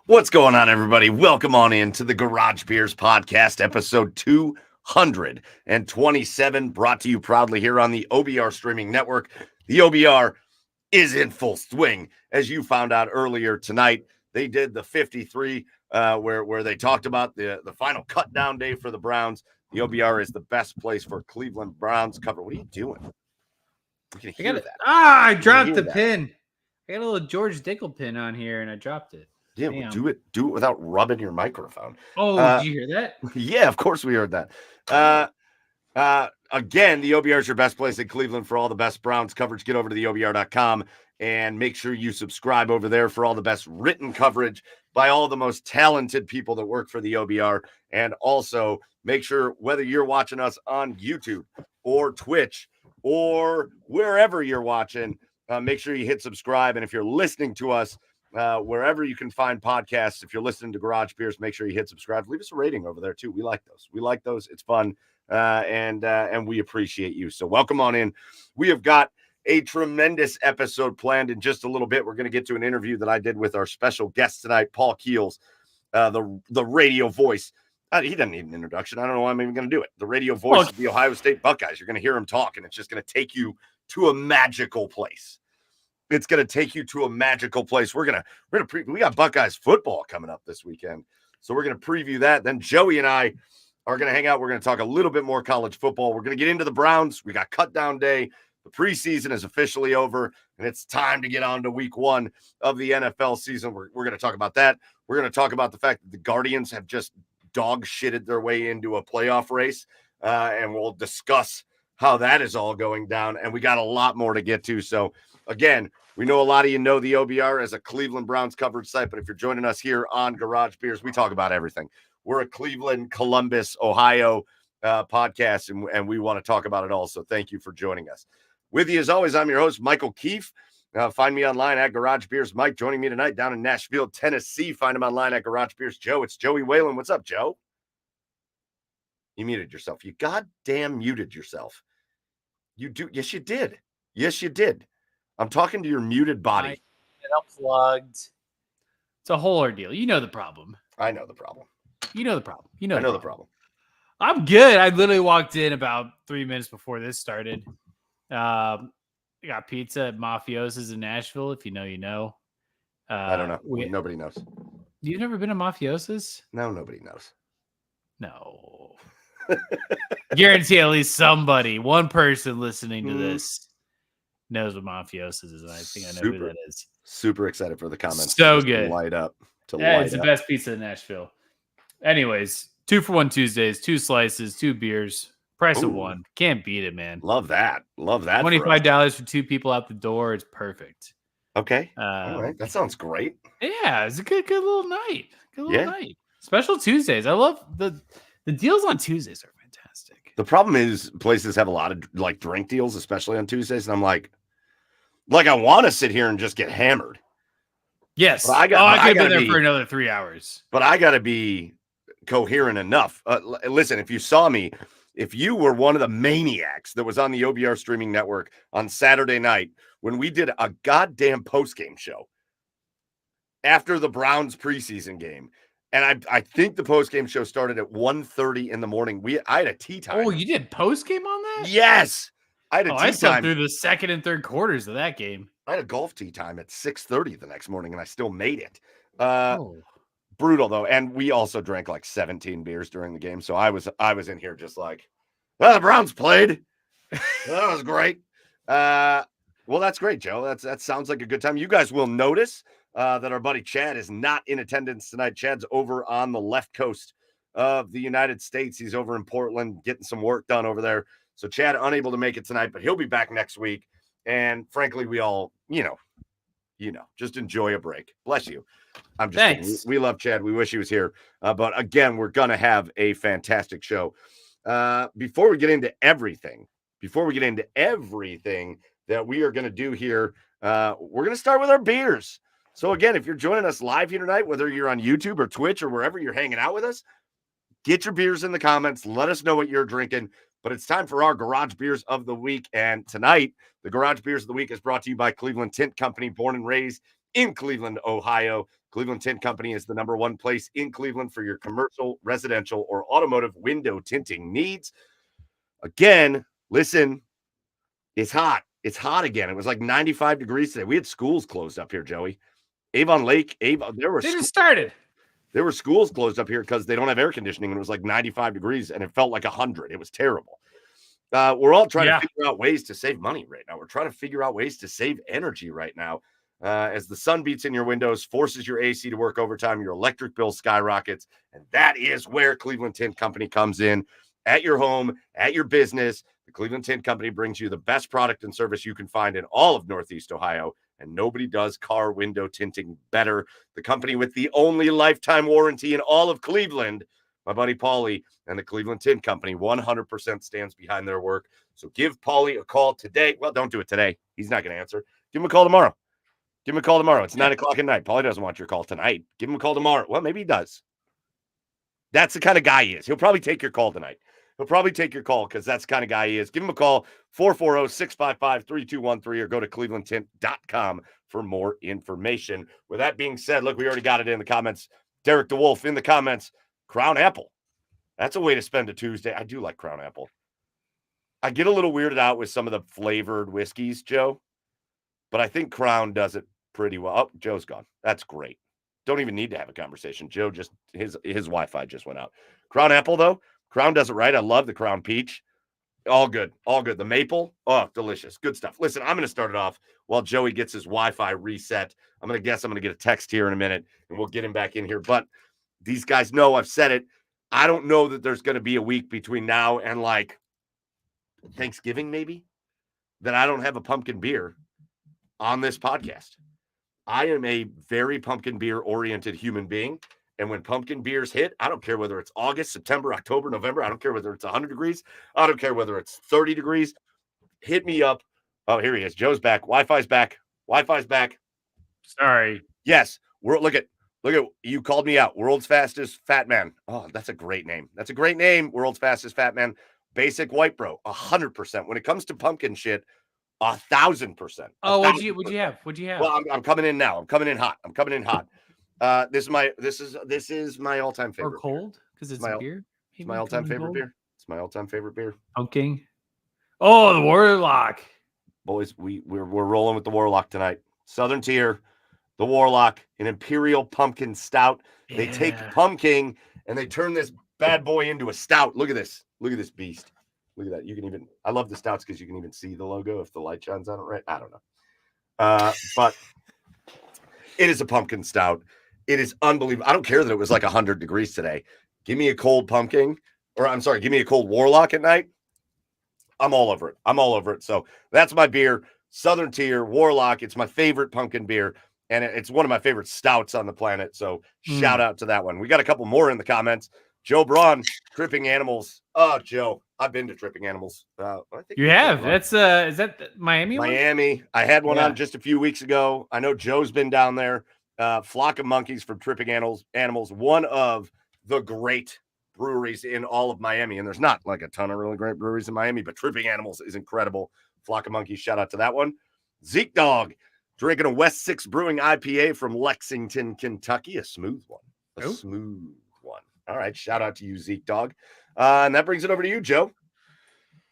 What's going on, everybody? Welcome on in to the Garage Beers Podcast, episode 227, brought to you proudly here on the OBR streaming network. The OBR is in full swing. As you found out earlier tonight, they did the 53, where they talked about the final cut down day for the Browns. The OBR is the best place for Cleveland Browns cover. What are you doing? You can hear that. I dropped the pin. I got a little George Dickel pin on here, and I dropped it. Yeah, well, do it without rubbing your microphone. Oh, did you hear that? Yeah, of course we heard that. Again, the OBR is your best place in Cleveland for all the best Browns coverage. Get over to theobr.com and make sure you subscribe over there for all the best written coverage by all the most talented people that work for the OBR. And also make sure, whether you're watching us on YouTube or Twitch or wherever you're watching, make sure you hit subscribe. And if you're listening to us, wherever you can find podcasts, if you're listening to Garage Beers, make sure you hit subscribe. Leave us a rating over there too. We like those. It's fun, and we appreciate you. So welcome on in. We have got a tremendous episode planned in just a little bit. We're going to get to an interview that I did with our special guest tonight, Paul Keels, the radio voice. He doesn't need an introduction. I don't know why I'm even going to do it. The radio voice of the Ohio State Buckeyes. You're going to hear him talk, and it's just going to take you to a magical place. It's going to take you to a magical place. We got Buckeyes football coming up this weekend. So we're going to preview that. Then Joey and I are going to hang out. We're going to talk a little bit more college football. We're going to get into the Browns. We got cut down day. The preseason is officially over, and it's time to get on to week one of the NFL season. We're going to talk about that. We're going to talk about the fact that the Guardians have just dog shitted their way into a playoff race, and we'll discuss how that is all going down. And we got a lot more to get to. So again, we know a lot of you know the OBR as a Cleveland Browns coverage site, but if you're joining us here on Garage Beers, we talk about everything. We're a Cleveland, Columbus, Ohio podcast, and we want to talk about it all. So thank you for joining us. With you as always, I'm your host, Michael Keefe. Find me online at Garage Beers Mike. Joining me tonight down in Nashville, Tennessee. Find him online at Garage Beers Joe. It's Joey Whalen. What's up, Joe? You muted yourself. You goddamn muted yourself. You do. Yes, you did. Yes, you did. I'm talking to your muted body. It unplugged. It's a whole ordeal. You know the problem. I know the problem. You know the problem. I know the problem. I'm good. I literally walked in about 3 minutes before this started. I got pizza at Mafiosa's in Nashville. If you know, you know. I don't know. Nobody knows. You've never been to Mafiosa's? No, nobody knows. No. Guarantee at least somebody, one person listening to this knows what Mafiosa's is, and I think I know who that is. Super excited for the comments. So good. Light up. It's the best pizza in Nashville. Anyways, 2-for-1 Tuesdays, 2 slices, 2 beers, price of 1. Can't beat it, man. Love that. $25 for 2 people out the door. It's perfect. Okay. All right. That sounds great. Yeah, it's a good little night. Good little night. Special Tuesdays. I love the deals on Tuesdays are fantastic. The problem is places have a lot of like drink deals, especially on Tuesdays, and I'm like I want to sit here and just get hammered. Yes. I could have been there for another 3 hours. But I got to be coherent enough. Listen, if you saw me, if you were one of the maniacs that was on the OBR streaming network on Saturday night when we did a goddamn post-game show after the Browns preseason game, and I think the post-game show started at 1:30 in the morning. I had a tea time. Oh, you did post-game on that? Yes. I had a tea time. I slept through the second and third quarters of that game. I had a golf tea time at 6:30 the next morning, and I still made it. Brutal, though. And we also drank like 17 beers during the game. So I was in here just like, well, the Browns played. That was great. Well, that's great, Joe. That sounds like a good time. You guys will notice that our buddy Chad is not in attendance tonight. Chad's over on the left coast of the United States. He's over in Portland getting some work done over there. So Chad unable to make it tonight, but he'll be back next week. And frankly, we all, just enjoy a break. Bless you. I'm just kidding. We love Chad. We wish he was here. But again, we're going to have a fantastic show. Before we get into everything that we are going to do here, we're going to start with our beers. So again, if you're joining us live here tonight, whether you're on YouTube or Twitch or wherever you're hanging out with us, get your beers in the comments. Let us know what you're drinking. But it's time for our Garage Beers of the Week. And tonight, the Garage Beers of the Week is brought to you by Cleveland Tint Company, born and raised in Cleveland, Ohio. Cleveland Tint Company is the #1 place in Cleveland for your commercial, residential, or automotive window tinting needs. Again, listen, it's hot. It's hot again. It was like 95 degrees today. We had schools closed up here, Joey. Avon Lake, there They just started. There were schools closed up here because they don't have air conditioning, and it was like 95 degrees, and it felt like 100. It was terrible. We're all trying to figure out ways to save money right now. We're trying to figure out ways to save energy right now. As the sun beats in your windows, forces your AC to work overtime, your electric bill skyrockets, and that is where Cleveland Tint Company comes in. At your home, at your business, the Cleveland Tint Company brings you the best product and service you can find in all of Northeast Ohio, and nobody does car window tinting better. The company with the only lifetime warranty in all of Cleveland, my buddy Paulie and the Cleveland Tint Company, 100% stands behind their work. So give Paulie a call today. Well, don't do it today. He's not going to answer. Give him a call tomorrow. Give him a call tomorrow. It's 9 o'clock at night. Paulie doesn't want your call tonight. Give him a call tomorrow. Well, maybe he does. That's the kind of guy he is. He'll probably take your call tonight. He'll probably take your call because that's the kind of guy he is. Give him a call, 440-655-3213, or go to clevelandtint.com for more information. With that being said, look, we already got it in the comments. Derek DeWolf in the comments. Crown Apple. That's a way to spend a Tuesday. I do like Crown Apple. I get a little weirded out with some of the flavored whiskeys, Joe, but I think Crown does it pretty well. Oh, Joe's gone. That's great. Don't even need to have a conversation. Joe just, his Wi-Fi just went out. Crown Apple, though, Crown does it right. I love the Crown Peach. All good. All good. The maple, oh, delicious. Good stuff. Listen, I'm going to start it off while Joey gets his Wi-Fi reset. I'm going to get a text here in a minute, and we'll get him back in here. But these guys know I've said it. I don't know that there's going to be a week between now and like Thanksgiving, maybe, that I don't have a pumpkin beer on this podcast. I am a very pumpkin beer oriented human being. And when pumpkin beers hit, I don't care whether it's August, September, October, November. I don't care whether it's 100 degrees. I don't care whether it's 30 degrees. Hit me up. Oh, here he is. Joe's back. Wi-Fi's back. Wi-Fi's back. Sorry. Yes. Look at you called me out. World's fastest fat man. Oh, that's a great name. That's a great name. World's fastest fat man. Basic white bro. 100%. When it comes to pumpkin shit, 1,000%. Oh, what'd you have? What'd you have? Well, I'm coming in now. I'm coming in hot. This is my all-time favorite. Or cold because it's a beer. It's my all-time favorite beer. It's my all-time favorite beer. Pumpkin. Oh, the Warlock. Boys, we're rolling with the Warlock tonight. Southern Tier, the Warlock, an Imperial Pumpkin Stout. Yeah. They take pumpkin and they turn this bad boy into a stout. Look at this. Look at this beast. Look at that. I love the stouts because you can even see the logo if the light shines on it right. I don't know. But it is a pumpkin stout. It is unbelievable. I don't care that it was like 100 degrees today. Give me a cold pumpkin, give me a cold Warlock at night. I'm all over it. So that's my beer, Southern Tier, Warlock. It's my favorite pumpkin beer, and it's one of my favorite stouts on the planet. So shout out to that one. We got a couple more in the comments. Joe Braun, Tripping Animals. Oh, Joe, I've been to Tripping Animals. I think you have. That's is that the Miami? Miami. I had one on just a few weeks ago. I know Joe's been down there. Flock of Monkeys from Tripping Animals, one of the great breweries in all of Miami. And there's not like a ton of really great breweries in Miami, but Tripping Animals is incredible. Flock of Monkeys, shout out to that one. Zeke Dog, drinking a West 6 Brewing IPA from Lexington, Kentucky. A smooth one. Smooth one. All right, shout out to you, Zeke Dog. And that brings it over to you, Joe.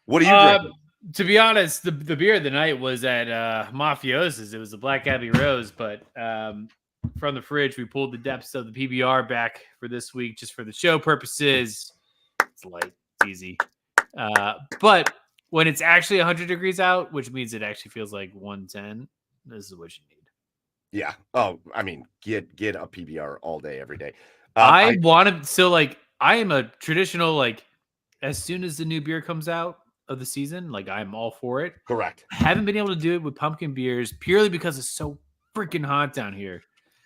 What are you drinking? To be honest, the beer of the night was at Mafiosa's. It was the Black Abbey Rose, but from the fridge, we pulled the depths of the PBR back for this week, just for the show purposes. It's light, it's easy. But when it's actually 100 degrees out, which means it actually feels like 110, this is what you need. Yeah. Oh, I mean, get a PBR all day, every day. I am a traditional, as soon as the new beer comes out of the season, I'm all for it. Correct. I haven't been able to do it with pumpkin beers purely because it's so freaking hot down here.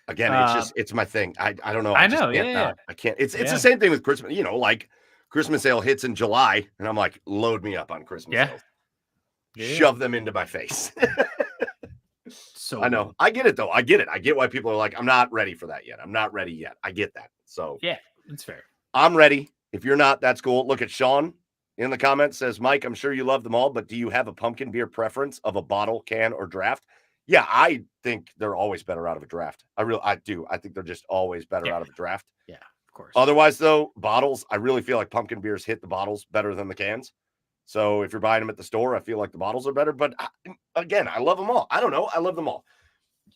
Again, it's my thing. I don't know. I know. Yeah. I can't. It's the same thing with Christmas. Christmas ale hits in July, and I'm like, load me up on Christmas ale. Shove them into my face. So I know. I get it though. I get it. I get why people are like, I'm not ready for that yet. I'm not ready yet. I get that. So yeah, that's fair. I'm ready. If you're not, that's cool. Look at Sean in the comments says, Mike, I'm sure you love them all, but do you have a pumpkin beer preference of a bottle, can, or draft? Yeah, I think they're always better out of a draft. I do. I think they're just always better out of a draft. Yeah, of course. Otherwise, though, bottles, I really feel like pumpkin beers hit the bottles better than the cans. So if you're buying them at the store, I feel like the bottles are better. But again, I love them all. I don't know. I love them all.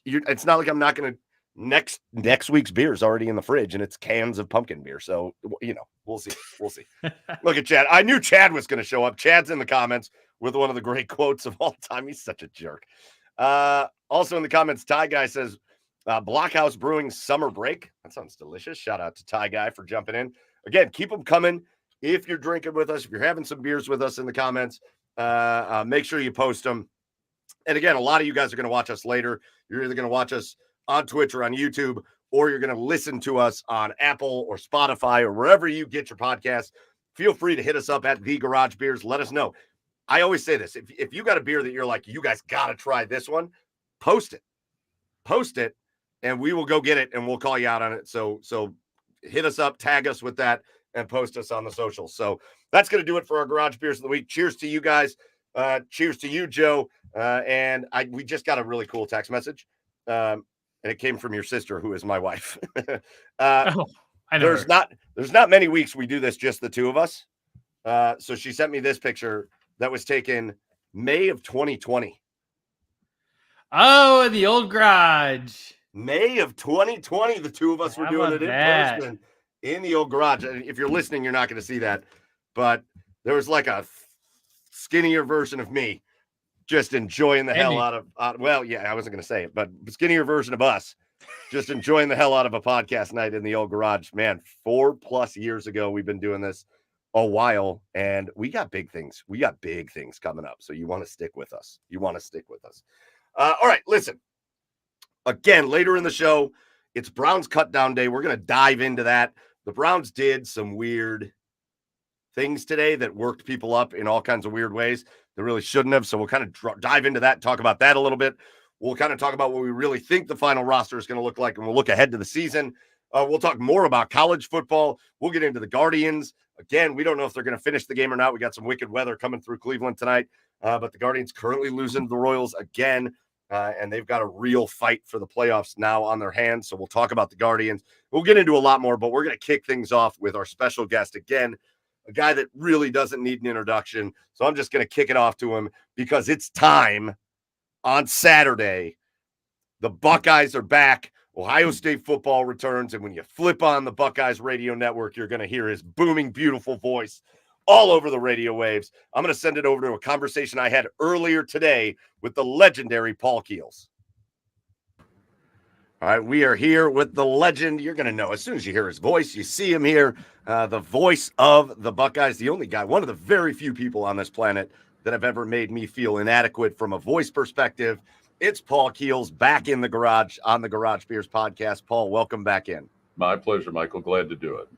It's not like I'm not going to next week's beer is already in the fridge and it's cans of pumpkin beer. So, we'll see. We'll see. Look at Chad. I knew Chad was going to show up. Chad's in the comments with one of the great quotes of all time. He's such a jerk. Also in the comments, Ty Guy says, Blockhouse Brewing summer break. That sounds delicious. Shout out to Ty Guy for jumping in. Again, keep them coming. If you're drinking with us, if you're having some beers with us in the comments, make sure you post them. And again, a lot of you guys are going to watch us later. You're either going to watch us on Twitch or on YouTube, or you're going to listen to us on Apple or Spotify or wherever you get your podcasts. Feel free to hit us up at The Garage Beers. Let us know. I always say this. If you got a beer that you're like, you guys got to try this one, post it. Post it, and we will go get it, and we'll call you out on it. So hit us up, tag us with that, and post us on the socials. So that's going to do it for our Garage Beers of the week. Cheers to you guys. Cheers to you, Joe. And we just got a really cool text message. And it came from your sister, who is my wife. I know there's not many weeks we do this, just the two of us. So she sent me this picture that was taken May of 2020. Oh, the old garage. May of 2020, the two of us were doing it in person in the old garage. If you're listening, you're not going to see that, but there was like a skinnier version of me just enjoying the hell out of, well, yeah, I wasn't going to say it, but skinnier version of us just enjoying the hell out of a podcast night in the old garage. Man, 4+ years ago, we've been doing this a while, and we got big things. We got big things coming up, so you want to stick with us. All right, listen. Again, later in the show, it's Browns cut down day. We're going to dive into that. The Browns did some weird things today that worked people up in all kinds of weird ways. They really shouldn't have. So we'll kind of dive into that, talk about that a little bit. We'll kind of talk about what we really think the final roster is going to look like, and we'll look ahead to the season. We'll talk more about college football. We'll get into the Guardians. Again, we don't know if they're going to finish the game or not. We got some wicked weather coming through Cleveland tonight, but the Guardians currently losing to the Royals again. And they've got a real fight for the playoffs now on their hands. So we'll talk about the Guardians. We'll get into a lot more, but we're going to kick things off with our special guest again, a guy that really doesn't need an introduction. So I'm just going to kick it off to him because it's time on Saturday. The Buckeyes are back. Ohio State football returns. And when you flip on the Buckeyes radio network, you're going to hear his booming, beautiful voice all over the radio waves. I'm going to send it over to a conversation I had earlier today with the legendary Paul Keels. All right, we are here with the legend. You're going to know as soon as you hear his voice, you see him here, the voice of the Buckeyes, the only guy, one of the very few people on this planet that have ever made me feel inadequate from a voice perspective. It's Paul Keels back in the garage on the Garage Beers podcast. Paul, welcome back in. My pleasure, Michael. Glad to do it.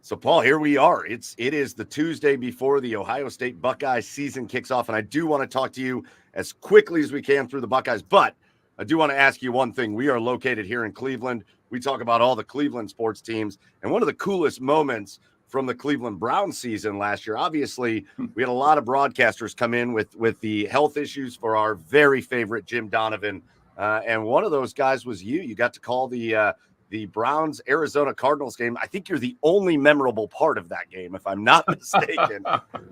So, Paul, here we are. It is the Tuesday before the Ohio State Buckeyes season kicks off, and I do want to talk to you as quickly as we can through the Buckeyes, but I do want to ask you one thing. We are located here in Cleveland. We talk about all the Cleveland sports teams, and one of the coolest moments from the Cleveland Browns season last year, obviously, we had a lot of broadcasters come in with the health issues for our very favorite Jim Donovan, and one of those guys was you. You got to call the Browns-Arizona Cardinals game. I think you're the only memorable part of that game, if I'm not mistaken.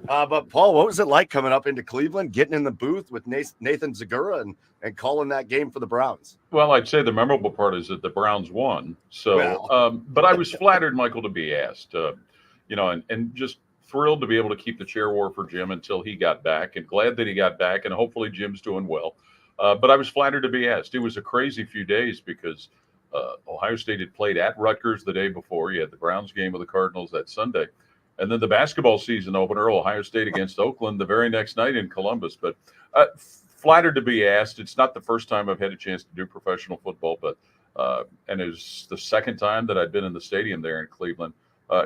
But, Paul, what was it like coming up into Cleveland, getting in the booth with Nathan Zegura and calling that game for the Browns? Well, I'd say the memorable part is that the Browns won. So, but I was flattered, Michael, to be asked, and just thrilled to be able to keep the chair war for Jim until he got back, and glad that he got back, and hopefully Jim's doing well. But I was flattered to be asked. It was a crazy few days because Ohio State had played at Rutgers the day before. You had the Browns game with the Cardinals that Sunday. And then the basketball season opener, Ohio State against Oakland, the very next night in Columbus. But flattered to be asked. It's not the first time I've had a chance to do professional football, but and it was the second time that I'd been in the stadium there in Cleveland.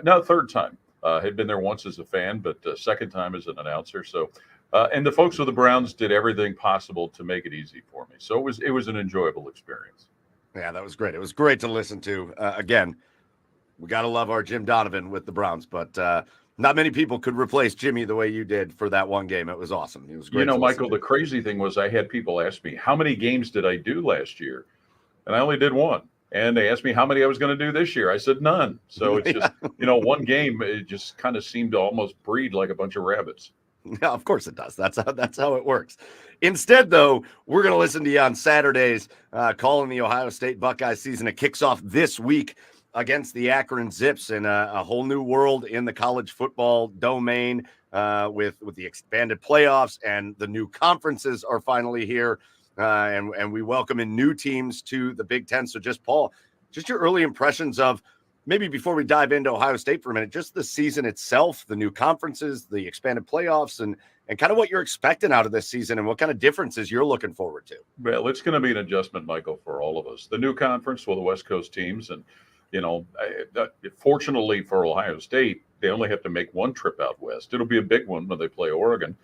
No, third time. Had been there once as a fan, but second time as an announcer. So, and the folks with the Browns did everything possible to make it easy for me. So it was an enjoyable experience. Yeah, that was great. It was great to listen to. Again, we got to love our Jim Donovan with the Browns, but Not many people could replace Jimmy the way you did for that one game. It was awesome. It was great. Michael, the crazy thing was I had people ask me, how many games did I do last year? And I only did one. And they asked me how many I was going to do this year. I said none. So it's just, one game, it just kind of seemed to almost breed like a bunch of rabbits. Yeah, of course it does. That's how it works. Instead, though, we're going to listen to you on Saturdays, calling the Ohio State Buckeyes season. It kicks off this week against the Akron Zips in a whole new world in the college football domain with the expanded playoffs, and the new conferences are finally here. And we welcome in new teams to the Big Ten. So Paul, just your early impressions of, maybe before we dive into Ohio State for a minute, just the season itself, the new conferences, the expanded playoffs, and kind of what you're expecting out of this season and what kind of differences you're looking forward to. Well, it's going to be an adjustment, Michael, for all of us. The new conference with the West Coast teams, and fortunately for Ohio State, they only have to make one trip out west. It'll be a big one when they play Oregon.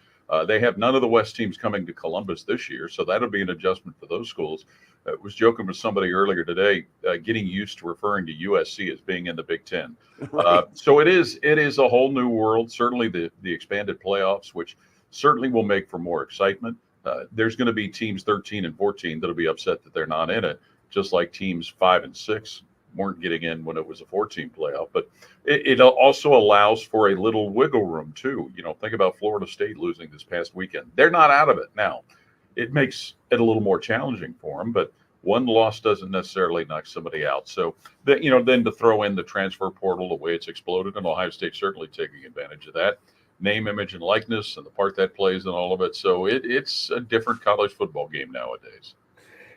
They have none of the West teams coming to Columbus this year, so that'll be an adjustment for those schools. I was joking with somebody earlier today, getting used to referring to USC as being in the Big Ten. Right. So it is a whole new world. Certainly the expanded playoffs, which certainly will make for more excitement. There's going to be teams 13 and 14 that'll be upset that they're not in it, just like teams 5 and 6 weren't getting in when it was a 14 playoff. But it also allows for a little wiggle room too. Think about Florida State losing this past weekend. They're not out of it now. It makes it a little more challenging for them, but one loss doesn't necessarily knock somebody out. So, then to throw in the transfer portal, the way it's exploded, and Ohio State certainly taking advantage of that, name, image, and likeness, and the part that plays in all of it. So it's a different college football game nowadays.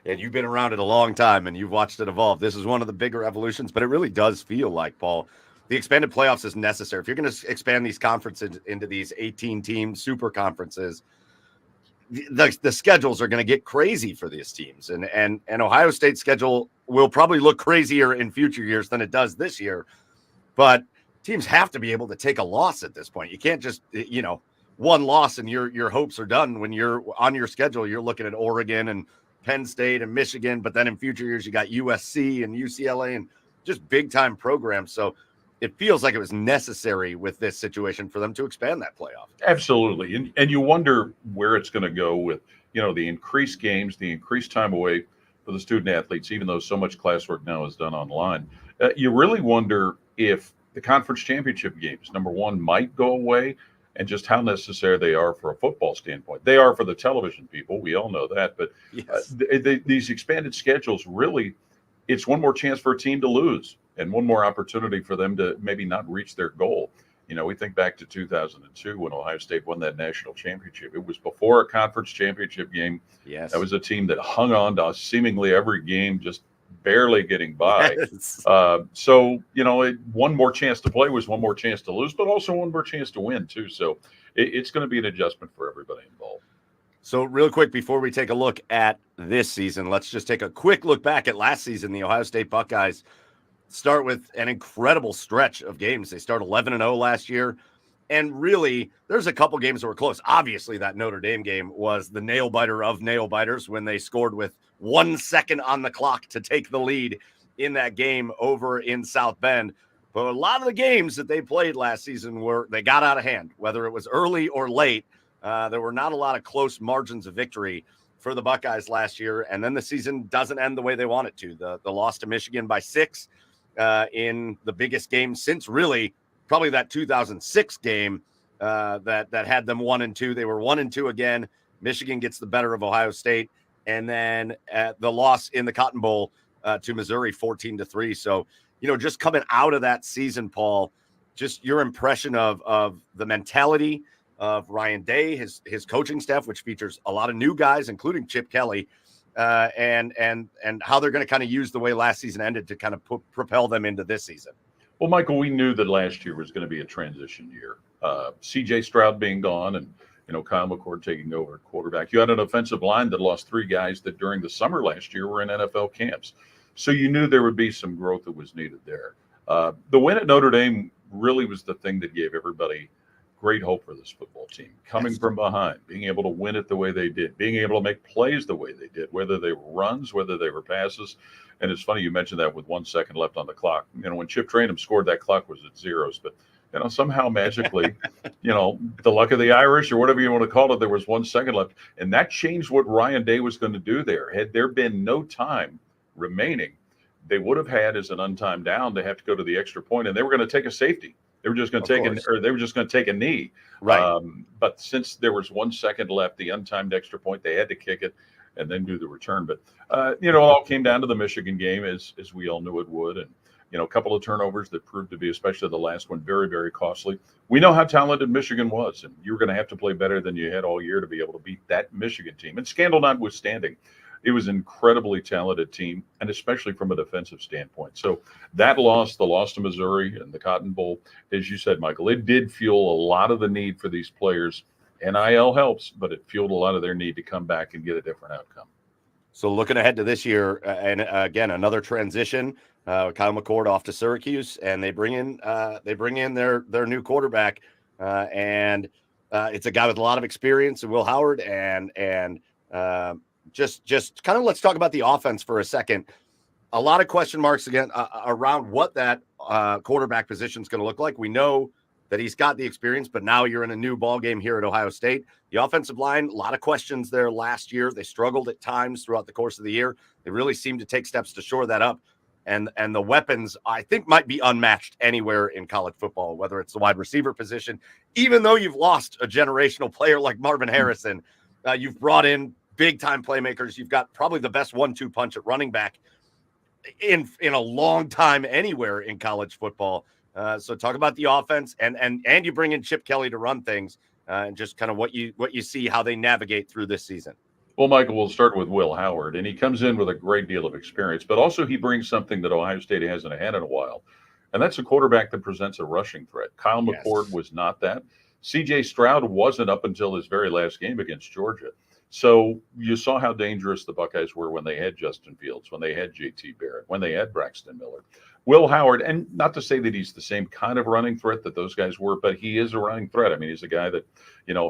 And you've been around it a long time, and you've watched it evolve. This is one of the bigger evolutions, but it really does feel like, Paul, the expanded playoffs is necessary. If you're going to expand these conferences into these 18-team super conferences, the schedules are going to get crazy for these teams, and Ohio State's schedule will probably look crazier in future years than it does this year. But teams have to be able to take a loss at this point. You can't just one loss and your hopes are done. When you're on your schedule, you're looking at Oregon and Penn State and Michigan, but then in future years you got USC and UCLA and just big time programs. So it feels like it was necessary with this situation for them to expand that playoff. Absolutely. And you wonder where it's going to go with, the increased games, the increased time away for the student athletes, even though so much classwork now is done online. You really wonder if the conference championship games, number one, might go away, and just how necessary they are for a football standpoint. They are for the television people. We all know that. But yes. These expanded schedules, really, it's one more chance for a team to lose and one more opportunity for them to maybe not reach their goal. We think back to 2002 when Ohio State won that national championship. It was before a conference championship game. Yes. That was a team that hung on to seemingly every game, just barely getting by. Yes. So, one more chance to play was one more chance to lose, but also one more chance to win too. So it's going to be an adjustment for everybody involved. So real quick, before we take a look at this season, let's just take a quick look back at last season. The Ohio State Buckeyes start with an incredible stretch of games. They start 11-0 last year. And really, there's a couple games that were close. Obviously, that Notre Dame game was the nail biter of nail biters when they scored with 1 second on the clock to take the lead in that game over in South Bend. But a lot of the games that they played last season they got out of hand, whether it was early or late. There were not a lot of close margins of victory for the Buckeyes last year. And then the season doesn't end the way they want it to. The loss to Michigan by 6 in the biggest game since really probably that 2006 game that had them 1-2. They were 1-2 again. Michigan gets the better of Ohio State. And then the loss in the Cotton Bowl to Missouri 14-3. So, just coming out of that season, Paul, just your impression of the mentality of Ryan Day, his coaching staff, which features a lot of new guys, including Chip Kelly, and how they're going to kind of use the way last season ended to kind of propel them into this season. Well, Michael, we knew that last year was going to be a transition year. C.J. Stroud being gone and, Kyle McCord taking over at quarterback. You had an offensive line that lost 3 guys that during the summer last year were in NFL camps. So you knew there would be some growth that was needed there. The win at Notre Dame really was the thing that gave everybody great hope for this football team. Coming from behind, being able to win it the way they did, being able to make plays the way they did, whether they were runs, whether they were passes. And it's funny you mentioned that with 1 second left on the clock. When Chip Trainum scored, that clock was at zeros. But somehow magically, the luck of the Irish or whatever you want to call it, there was 1 second left. And that changed what Ryan Day was going to do there. Had there been no time remaining, they would have had as an untimed down, they have to go to the extra point, and they were going to take a safety. They were just going to take a knee. Right. But since there was 1 second left, the untimed extra point, they had to kick it and then do the return. But, it all came down to the Michigan game, as we all knew it would. And, a couple of turnovers that proved to be, especially the last one, very, very costly. We know how talented Michigan was, and you were going to have to play better than you had all year to be able to beat that Michigan team. And scandal notwithstanding, it was an incredibly talented team, and especially from a defensive standpoint. So that loss, the loss to Missouri and the Cotton Bowl, as you said, Michael, it did fuel a lot of the need for these players. NIL helps, but it fueled a lot of their need to come back and get a different outcome. So looking ahead to this year, and again, another transition. Kyle McCord off to Syracuse, and they bring in their new quarterback, and it's a guy with a lot of experience, and Will Howard, and just kind of let's talk about the offense for a second. A lot of question marks again around what that quarterback position is going to look like. We know that he's got the experience, but now you're in a new ball game here at Ohio State. The offensive line, a lot of questions there last year. They struggled at times throughout the course of the year. They really seemed to take steps to shore that up. And the weapons, I think, might be unmatched anywhere in college football, whether it's the wide receiver position. Even though you've lost a generational player like Marvin Harrison, you've brought in big-time playmakers. You've got probably the best 1-2 punch at running back in a long time anywhere in college football. So talk about the offense, and you bring in Chip Kelly to run things, and just kind of what you see, how they navigate through this season. Well, Michael, we'll start with Will Howard, and he comes in with a great deal of experience, but also he brings something that Ohio State hasn't had in a while, and that's a quarterback that presents a rushing threat. Kyle McCord was not that. C.J. Stroud wasn't up until his very last game against Georgia. So you saw how dangerous the Buckeyes were when they had Justin Fields, when they had J.T. Barrett, when they had Braxton Miller. Will Howard, and not to say that he's the same kind of running threat that those guys were, but he is a running threat. I mean, he's a guy that,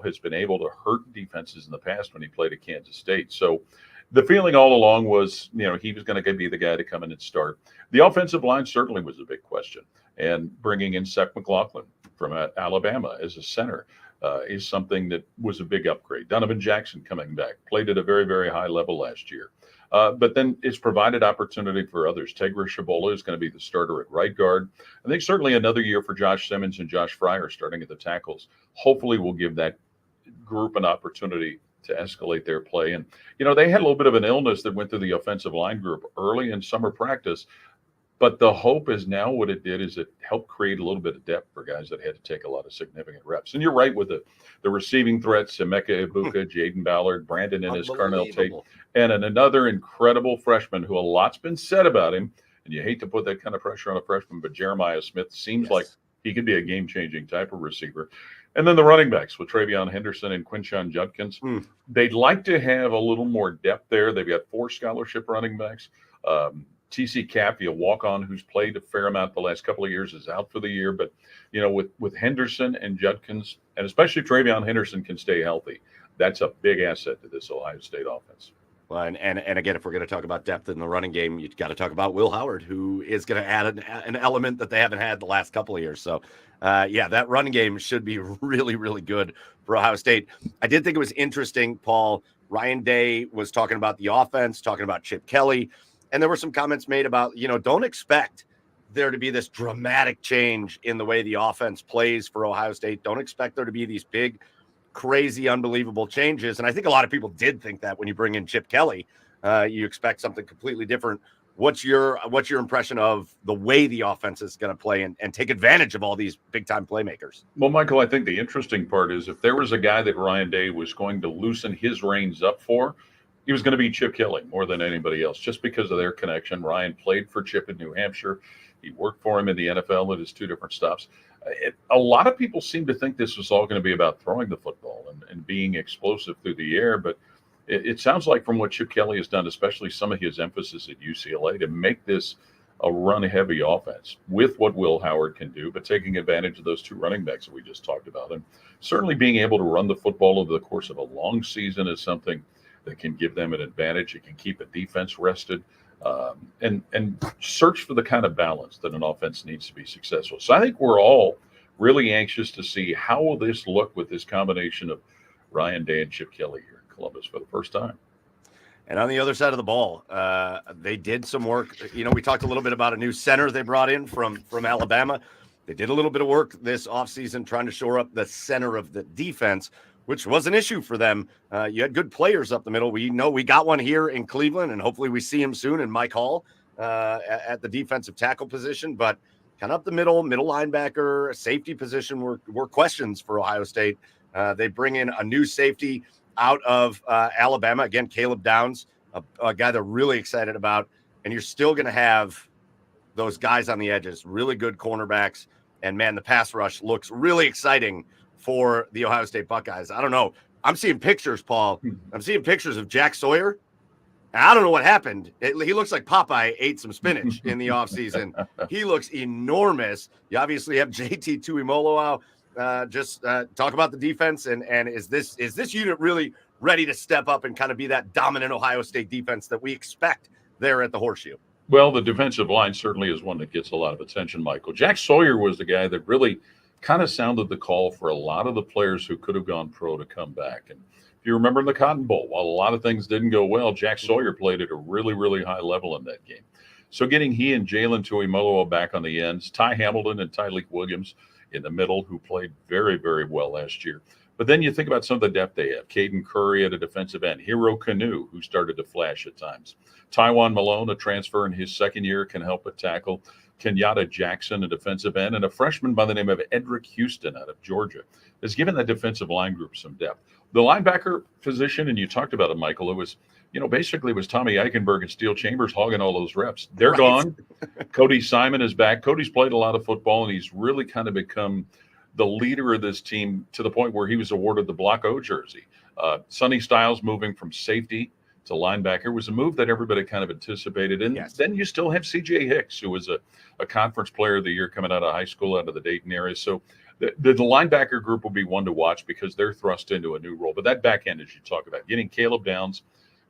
has been able to hurt defenses in the past when he played at Kansas State. So the feeling all along was, he was going to be the guy to come in and start. The offensive line certainly was a big question. And bringing in Seth McLaughlin from Alabama as a center is something that was a big upgrade. Donovan Jackson coming back, played at a very, very high level last year. But then it's provided opportunity for others. Tegra Shabola is going to be the starter at right guard. I think certainly another year for Josh Simmons and Josh Fryer starting at the tackles. Hopefully we'll give that group an opportunity to escalate their play. And, they had a little bit of an illness that went through the offensive line group early in summer practice. But the hope is now what it did is it helped create a little bit of depth for guys that had to take a lot of significant reps. And you're right with the receiving threats, Emeka Ibuka, Jaden Ballard, Brandon Ennis, Carnell Tate, and another incredible freshman who a lot's been said about him. And you hate to put that kind of pressure on a freshman, but Jeremiah Smith seems like he could be a game-changing type of receiver. And then the running backs with Travion Henderson and Quinshon Judkins. They'd like to have a little more depth there. They've got 4 scholarship running backs. T.C. Cappy, a walk-on who's played a fair amount the last couple of years, is out for the year. But, with Henderson and Judkins, and especially Travion Henderson can stay healthy, that's a big asset to this Ohio State offense. Well, and again, if we're going to talk about depth in the running game, you've got to talk about Will Howard, who is going to add an element that they haven't had the last couple of years. So, that running game should be really, really good for Ohio State. I did think it was interesting, Paul. Ryan Day was talking about the offense, talking about Chip Kelly. And there were some comments made about, don't expect there to be this dramatic change in the way the offense plays for Ohio State. Don't expect there to be these big, crazy, unbelievable changes. And I think a lot of people did think that when you bring in Chip Kelly, you expect something completely different. What's your impression of the way the offense is going to play and take advantage of all these big-time playmakers? Well, Michael, I think the interesting part is if there was a guy that Ryan Day was going to loosen his reins up for, he was going to be Chip Kelly more than anybody else, just because of their connection. Ryan played for Chip in New Hampshire. He worked for him in the NFL at his 2 different stops. A lot of people seem to think this was all going to be about throwing the football and being explosive through the air. But it sounds like from what Chip Kelly has done, especially some of his emphasis at UCLA, to make this a run-heavy offense with what Will Howard can do, but taking advantage of those 2 running backs that we just talked about. And certainly being able to run the football over the course of a long season is something that can give them an advantage. It can keep a defense rested, and search for the kind of balance that an offense needs to be successful. So I think we're all really anxious to see how will this look with this combination of Ryan Day and Chip Kelly here in Columbus for the first time. And on the other side of the ball, they did some work. We talked a little bit about a new center they brought in from Alabama. They did a little bit of work this offseason trying to shore up the center of the defense, which was an issue for them. You had good players up the middle. We know we got one here in Cleveland, and hopefully we see him soon in Mike Hall at the defensive tackle position. But kind of up the middle linebacker, safety position were questions for Ohio State. They bring in a new safety out of Alabama. Again, Caleb Downs, a guy they're really excited about. And you're still going to have those guys on the edges, really good cornerbacks. And, man, the pass rush looks really exciting for the Ohio State Buckeyes. I don't know. I'm seeing pictures, Paul. I'm seeing pictures of Jack Sawyer. And I don't know what happened. He looks like Popeye ate some spinach in the offseason. He looks enormous. You obviously have JT Tuimoloau. Just talk about the defense and is this unit really ready to step up and kind of be that dominant Ohio State defense that we expect there at the Horseshoe? Well, the defensive line certainly is one that gets a lot of attention, Michael. Jack Sawyer was the guy that really kind of sounded the call for a lot of the players who could have gone pro to come back. And if you remember in the Cotton Bowl, while a lot of things didn't go well, Jack Sawyer played at a really, really high level in that game. So getting he and Jalen Tuimoloau back on the ends, Ty Hamilton and Tyleik Williams in the middle, who played very, very well last year. But then you think about some of the depth they have. Caden Curry at a defensive end. Hero Kanu, who started to flash at times. Tywan Malone, a transfer in his second year, can help at tackle. Kenyatta Jackson, a defensive end. And a freshman by the name of Edric Houston out of Georgia has given that defensive line group some depth. The linebacker position, and you talked about it, Michael, it was, basically it was Tommy Eichenberg and Steel Chambers hogging all those reps. They're gone. Cody Simon is back. Cody's played a lot of football, and he's really kind of become the leader of this team to the point where he was awarded the Block O jersey. Sonny Styles moving from safety to linebacker was a move that everybody kind of anticipated. And then you still have C.J. Hicks, who was a conference player of the year coming out of high school out of the Dayton area. So the linebacker group will be one to watch because they're thrust into a new role. But that back end, as you talk about, getting Caleb Downs,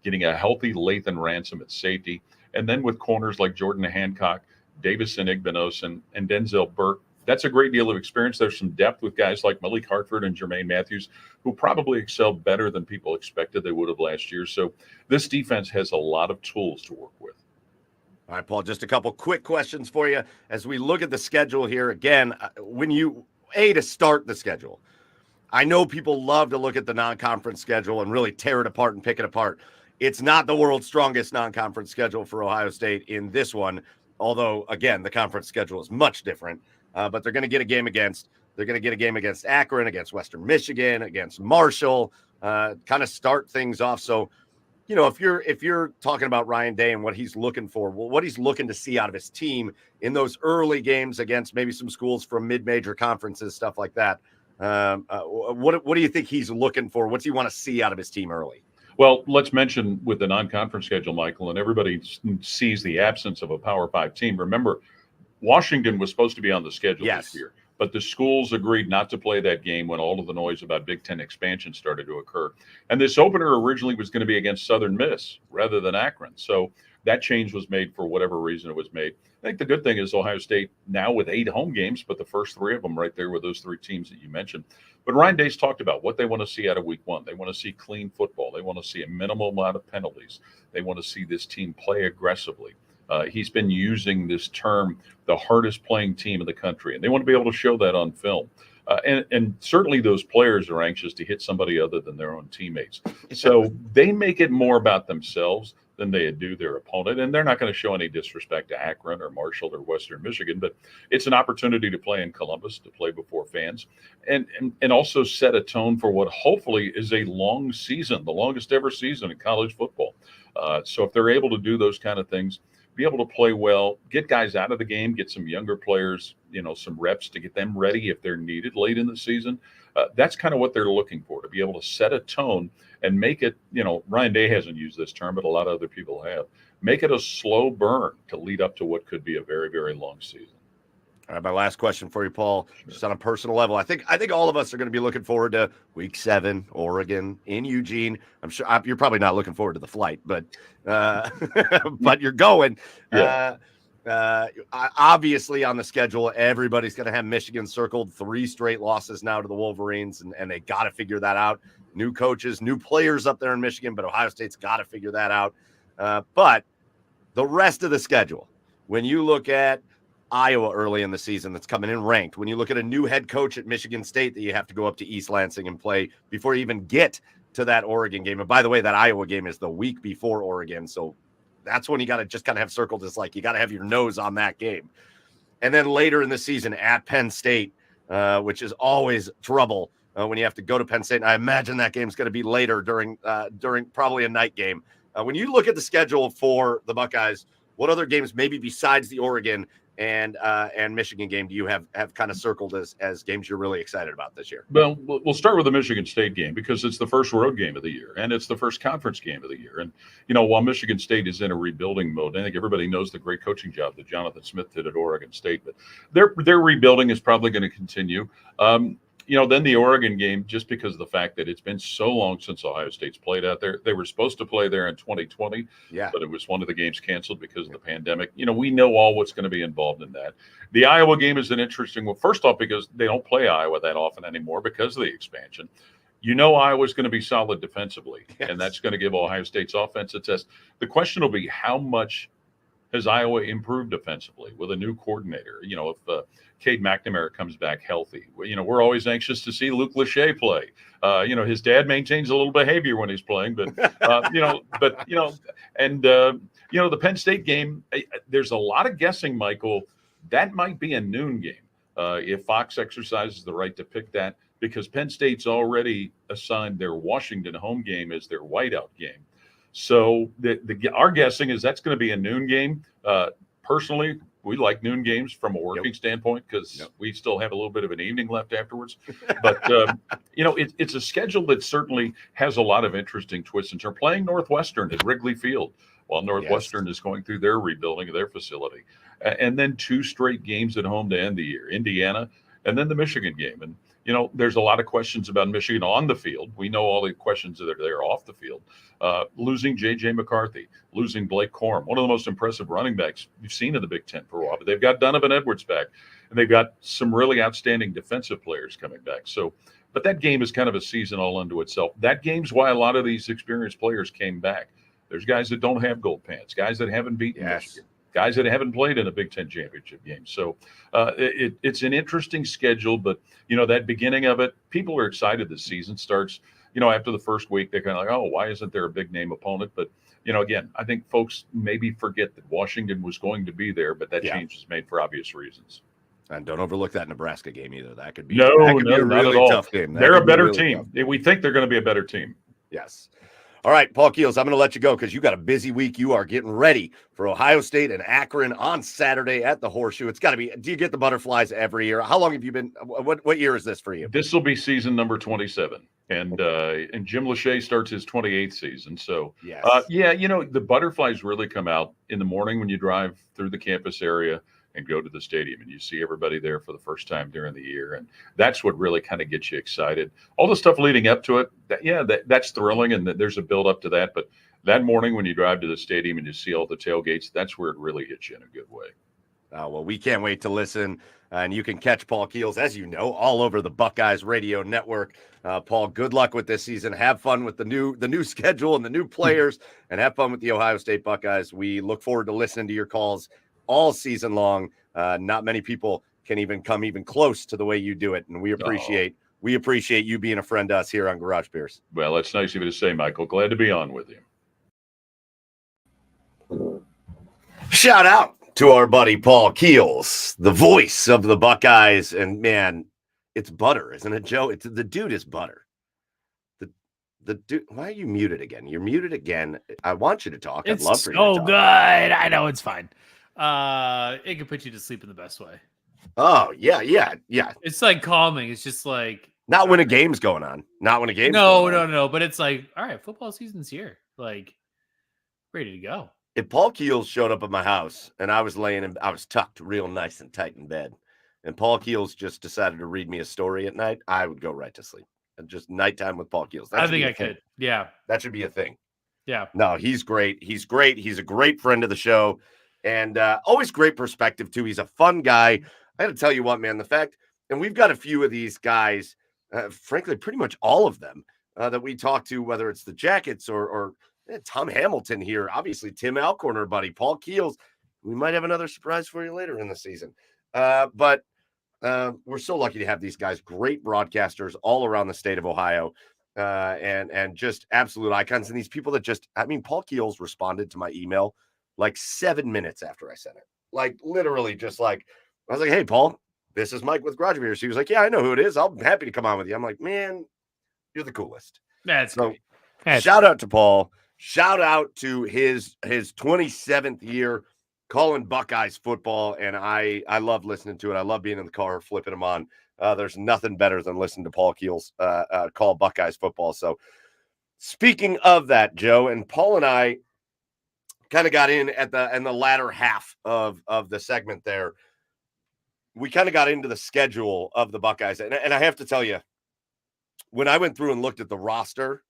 getting a healthy Lathan Ransom at safety, and then with corners like Jordan Hancock, Davison Igbinosun, and Denzel Burke, that's a great deal of experience. There's some depth with guys like Malik Hartford and Jermaine Matthews, who probably excelled better than people expected they would have last year. So this defense has a lot of tools to work with. All right, Paul, just a couple quick questions for you. As we look at the schedule here, again, to start the schedule, I know people love to look at the non-conference schedule and really tear it apart and pick it apart. It's not the world's strongest non-conference schedule for Ohio State in this one, although, again, the conference schedule is much different. But they're going to get a game against Akron, against Western Michigan, against Marshall, kind of start things off. So, if you're talking about Ryan Day and what he's looking for, what he's looking to see out of his team in those early games against maybe some schools from mid-major conferences, stuff like that, what do you think he's looking for? What's he want to see out of his team early? Well, let's mention with the non-conference schedule, Michael, and everybody sees the absence of a Power 5 team. Remember, Washington was supposed to be on the schedule this year, but the schools agreed not to play that game when all of the noise about Big Ten expansion started to occur. And this opener originally was going to be against Southern Miss rather than Akron. So that change was made for whatever reason it was made. I think the good thing is Ohio State now with 8 home games, but the first 3 of them right there with those 3 teams that you mentioned. But Ryan Day's talked about what they want to see out of week 1. They want to see clean football. They want to see a minimal amount of penalties. They want to see this team play aggressively. He's been using this term, the hardest playing team in the country, and they want to be able to show that on film. And certainly those players are anxious to hit somebody other than their own teammates. So they make it more about themselves than they do their opponent. And they're not going to show any disrespect to Akron or Marshall or Western Michigan, but it's an opportunity to play in Columbus, to play before fans, and also set a tone for what hopefully is a long season, the longest ever season in college football. So if they're able to do those kind of things, be able to play well, get guys out of the game, get some younger players, some reps to get them ready if they're needed late in the season. That's kind of what they're looking for, to be able to set a tone and make it, Ryan Day hasn't used this term, but a lot of other people have. Make it a slow burn to lead up to what could be a very, very long season. All right, my last question for you, Paul, just on a personal level. I think all of us are going to be looking forward to Week 7, Oregon in Eugene. I'm sure you're probably not looking forward to the flight, but but you're going. Yeah. Obviously, on the schedule, everybody's going to have Michigan circled. 3 straight losses now to the Wolverines, and they got to figure that out. New coaches, new players up there in Michigan, but Ohio State's got to figure that out. But the rest of the schedule, when you look at Iowa early in the season that's coming in ranked, when you look at a new head coach at Michigan State that you have to go up to East Lansing and play before you even get to that Oregon game. And by the way, that Iowa game is the week before Oregon, so that's when you got to just kind of have circled as like you got to have your nose on that game. And then later in the season at Penn State, which is always trouble when you have to go to Penn State. And I imagine that game's going to be later during probably a night game. When you look at the schedule for the Buckeyes, what other games maybe besides the Oregon and Michigan game do you have kind of circled as games you're really excited about this year? Well, we'll start with the Michigan State game because it's the first road game of the year and it's the first conference game of the year. And, while Michigan State is in a rebuilding mode, I think everybody knows the great coaching job that Jonathan Smith did at Oregon State, but their rebuilding is probably going to continue. Then the Oregon game, just because of the fact that it's been so long since Ohio State's played out there. They were supposed to play there in 2020, but it was one of the games canceled because of the pandemic. We know all what's going to be involved in that. The Iowa game is an interesting one. First off, because they don't play Iowa that often anymore because of the expansion. Iowa's going to be solid defensively, and that's going to give Ohio State's offense a test. The question will be how much has Iowa improved defensively with a new coordinator? If Cade McNamara comes back healthy, we're always anxious to see Luke Lachey play. His dad maintains a little behavior when he's playing, but the Penn State game, there's a lot of guessing, Michael. That might be a noon game if Fox exercises the right to pick that, because Penn State's already assigned their Washington home game as their whiteout game. So our guessing is that's going to be a noon game. Personally, we like noon games from a working standpoint because we still have a little bit of an evening left afterwards. But, it's a schedule that certainly has a lot of interesting twists in terms of playing Northwestern at Wrigley Field while Northwestern is going through their rebuilding of their facility. And then 2 straight games at home to end the year, Indiana, and then the Michigan game. And, there's a lot of questions about Michigan on the field. We know all the questions that are there off the field. Losing J.J. McCarthy, losing Blake Corum, one of the most impressive running backs you've seen in the Big Ten for a while. But they've got Donovan Edwards back, and they've got some really outstanding defensive players coming back. So, but that game is kind of a season all unto itself. That game's why a lot of these experienced players came back. There's guys that don't have gold pants, guys that haven't beaten Michigan, guys that haven't played in a Big Ten championship game. So it's an interesting schedule, but, that beginning of it, people are excited the season starts. After the first week, they're kind of like, oh, why isn't there a big name opponent? But, again, I think folks maybe forget that Washington was going to be there, but that change was made for obvious reasons. And don't overlook that Nebraska game either. That could be a really not at all. Tough game. They're a better team. We think they're going to be a better team. Yes. All right, Paul Keels, I'm going to let you go because you got a busy week. You are getting ready for Ohio State and Akron on Saturday at the Horseshoe. It's got to be. Do you get the butterflies every year? How long have you been? What year is this for you? This will be season number 27, and Jim Lachey starts his 28th season. So, the butterflies really come out in the morning when you drive through the campus area and go to the stadium, and you see everybody there for the first time during the year. And that's what really kind of gets you excited. All the stuff leading up to it, that's thrilling, and there's a build up to that. But that morning when you drive to the stadium and you see all the tailgates, that's where it really hits you in a good way. Well, we can't wait to listen. And you can catch Paul Keels, as you know, all over the Buckeyes Radio Network. Paul, good luck with this season. Have fun with the new schedule and the new players, and have fun with the Ohio State Buckeyes. We look forward to listening to your calls all season long. Not many people can even come even close to the way you do it, and we appreciate you being a friend to us here on Garage Beers. Well, that's nice of you to say, Michael. Glad to be on with you. Shout out to our buddy Paul Keels, the voice of the Buckeyes, and man, it's butter, isn't it, Joe? The dude is butter. The dude. Why are you muted again? You're muted again. I want you to talk. I'd love for you to talk. Good. I know it's fine. It can put you to sleep in the best way. Oh, yeah. It's like calming. It's just like not when a game's going on. Not when a game's going on. No. But it's like, all right, football season's here. Like, ready to go. If Paul Keels showed up at my house and I was I was tucked real nice and tight in bed, and Paul Keels just decided to read me a story at night, I would go right to sleep. And just nighttime with Paul Keels. I think I could. Yeah. That should be a thing. Yeah. No, he's great. He's great. He's a great friend of the show. And always great perspective, too. He's a fun guy. I got to tell you what, man, the fact, and we've got a few of these guys, frankly, pretty much all of them that we talk to, whether it's the Jackets or Tom Hamilton here, obviously Tim Alcorn, our buddy, Paul Keels. We might have another surprise for you later in the season. But we're so lucky to have these guys, great broadcasters all around the state of Ohio, and just absolute icons. And these people that just, I mean, Paul Keels responded to my email like 7 minutes after I sent it. Like literally just like, I was like, hey, Paul, this is Mike with Garage Beers. He was like, yeah, I know who it is. I'm happy to come on with you. I'm like, man, you're the coolest. That's so great. That's shout out to Paul. Shout out to his 27th year calling Buckeyes football. And I love listening to it. I love being in the car, flipping them on. There's nothing better than listening to Paul Keels call Buckeyes football. So speaking of that, Joe, and Paul and I kind of got in at the latter half of the segment there. We kind of got into the schedule of the Buckeyes. And I have to tell you, when I went through and looked at the roster,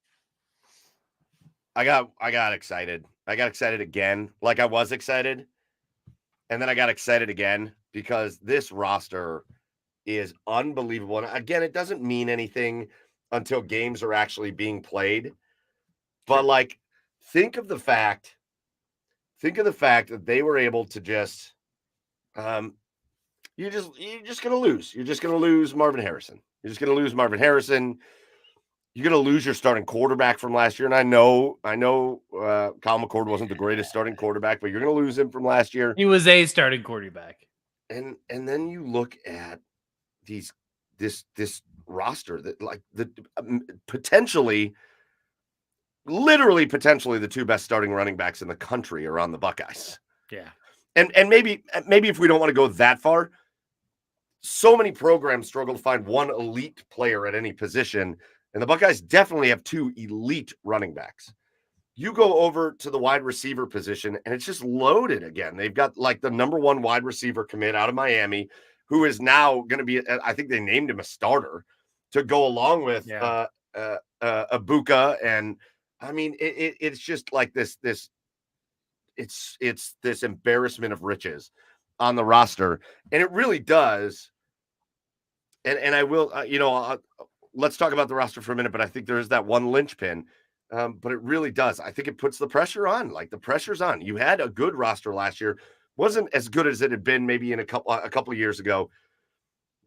I got excited. I got excited again, like I was excited. And then I got excited again because this roster is unbelievable. And again, it doesn't mean anything until games are actually being played. But like, think of the fact that they were able to just, you're just going to lose. You're just going to lose Marvin Harrison. You're just going to lose Marvin Harrison. You're going to lose your starting quarterback from last year. And I know Kyle McCord wasn't the greatest starting quarterback, but you're going to lose him from last year. He was a starting quarterback. And then you look at this roster that like the literally potentially the two best starting running backs in the country are on the Buckeyes. Yeah. And maybe if we don't want to go that far, so many programs struggle to find one elite player at any position. And the Buckeyes definitely have two elite running backs. You go over to the wide receiver position, and it's just loaded again. They've got like the number one wide receiver commit out of Miami, who is now going to be, I think they named him a starter to go along with Ibuka. And I mean, it's just like this it's this embarrassment of riches on the roster. And it really does. And I will, let's talk about the roster for a minute, but I think there is that one linchpin. But it really does. I think it puts the pressure on. Like the pressure's on. You had a good roster last year. Wasn't as good as it had been maybe in a couple of years ago.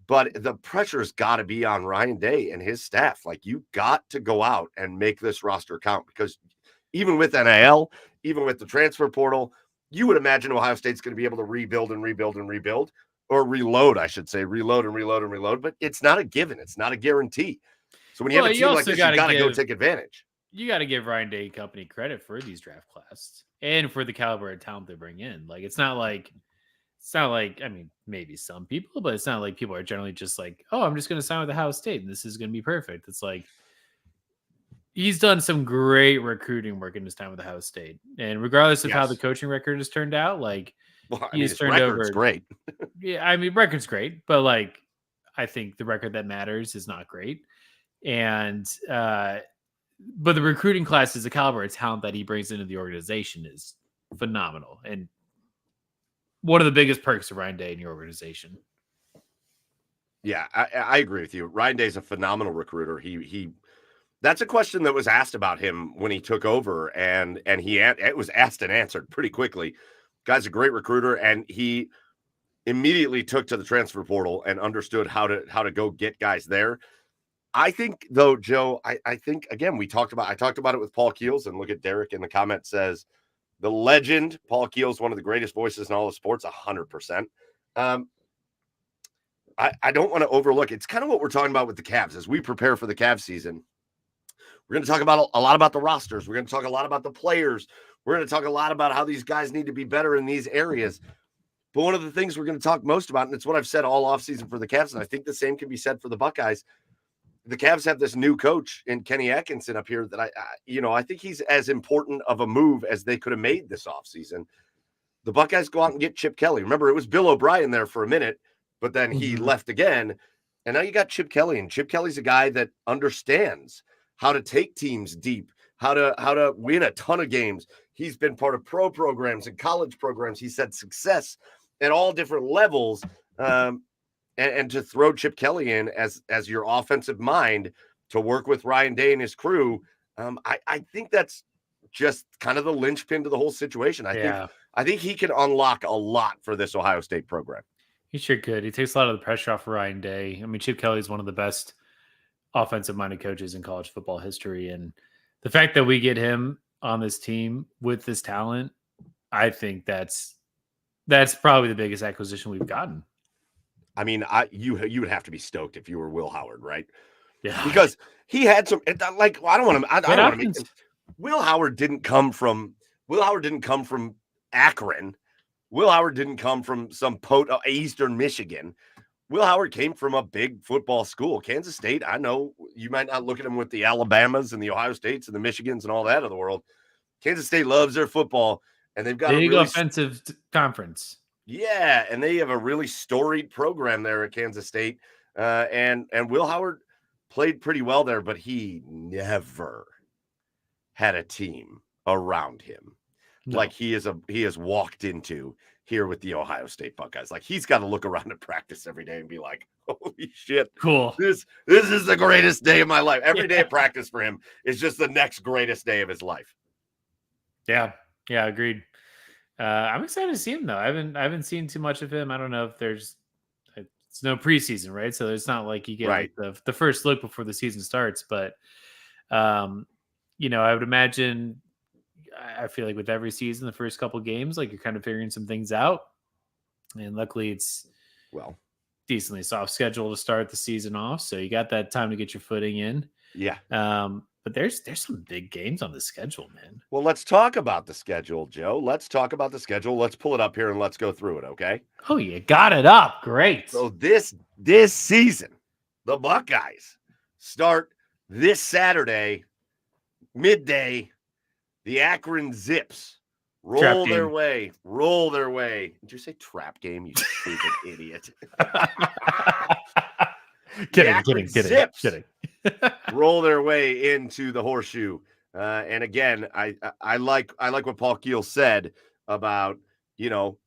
But the pressure's got to be on Ryan Day and his staff. Like you got to go out and make this roster count, because even with NIL, even with the transfer portal, you would imagine Ohio State's going to be able to rebuild, or reload, I should say, reload. But it's not a given. It's not a guarantee. So when you have a team like this, you got to go take advantage. You got to give Ryan Day Company credit for these draft class and for the caliber of talent they bring in. Like, it's not like, I mean, maybe some people, but it's not like people are generally just like, oh, I'm just going to sign with Ohio State and this is going to be perfect. It's like, he's done some great recruiting work in his time with Ohio State. And regardless of how the coaching record has turned out, like, he's turned over. Great. Yeah. I mean, record's great, but like, I think the record that matters is not great. And, but the recruiting class is the caliber of talent that he brings into the organization is phenomenal. And one of the biggest perks of Ryan Day in your organization. Yeah, I agree with you. Ryan Day's a phenomenal recruiter. He that's a question that was asked about him when he took over, and it was asked and answered pretty quickly. Guy's a great recruiter, and he immediately took to the transfer portal and understood how to go get guys there. I think, though, Joe, I think, again, I talked about it with Paul Keels, and look at Derek in the comment says, the legend, Paul Keels, one of the greatest voices in all of sports, 100%. I don't want to overlook. It's kind of what we're talking about with the Cavs as we prepare for the Cavs season. We're going to talk about a lot about the rosters. We're going to talk a lot about the players. We're going to talk a lot about how these guys need to be better in these areas. But one of the things we're going to talk most about, and it's what I've said all offseason for the Cavs, and I think the same can be said for the Buckeyes. The Cavs have this new coach in Kenny Atkinson up here that I think he's as important of a move as they could have made this offseason. The Buckeyes go out and get Chip Kelly. Remember, it was Bill O'Brien there for a minute, but then he left again. And now you got Chip Kelly, and Chip Kelly's a guy that understands how to take teams deep, how to win a ton of games. He's been part of pro programs and college programs. He's had success at all different levels. And to throw Chip Kelly in as your offensive mind to work with Ryan Day and his crew, I think that's just kind of the linchpin to the whole situation. I think he can unlock a lot for this Ohio State program. He sure could. He takes a lot of the pressure off of Ryan Day. I mean, Chip Kelly is one of the best offensive-minded coaches in college football history, and the fact that we get him on this team with this talent, I think that's probably the biggest acquisition we've gotten. I mean, you would have to be stoked if you were Will Howard, right? Yeah, because he had some like I don't want to make Will Howard didn't come from Akron. Will Howard didn't come from some Eastern Michigan. Will Howard came from a big football school, Kansas State. I know you might not look at him with the Alabamas and the Ohio States and the Michigans and all that of the world. Kansas State loves their football, and they've got a big offensive conference. Yeah, and they have a really storied program there at Kansas State. And Will Howard played pretty well there, but he never had a team around him like he has walked into here with the Ohio State Buckeyes. Like he's got to look around at practice every day and be like, holy shit, cool. This is the greatest day of my life. Every day of practice for him is just the next greatest day of his life. Yeah, agreed. I'm excited to see him though. I haven't seen too much of him. I don't know if it's no preseason, right? So it's not like you get like the first look before the season starts. But I would imagine. I feel like with every season, the first couple games, like you're kind of figuring some things out, and luckily it's decently soft schedule to start the season off, so you got that time to get your footing in. Yeah. But there's some big games on the schedule, man. Well, let's talk about the schedule, Joe. Let's talk about the schedule. Let's pull it up here and let's go through it, okay? Oh, you got it up. Great. So this season, the Buckeyes start this Saturday, midday. The Akron Zips roll their way. Did you say trap game, you stupid idiot? Kidding. Zips roll their way into the Horseshoe. And again, I like what Paul Keels said about,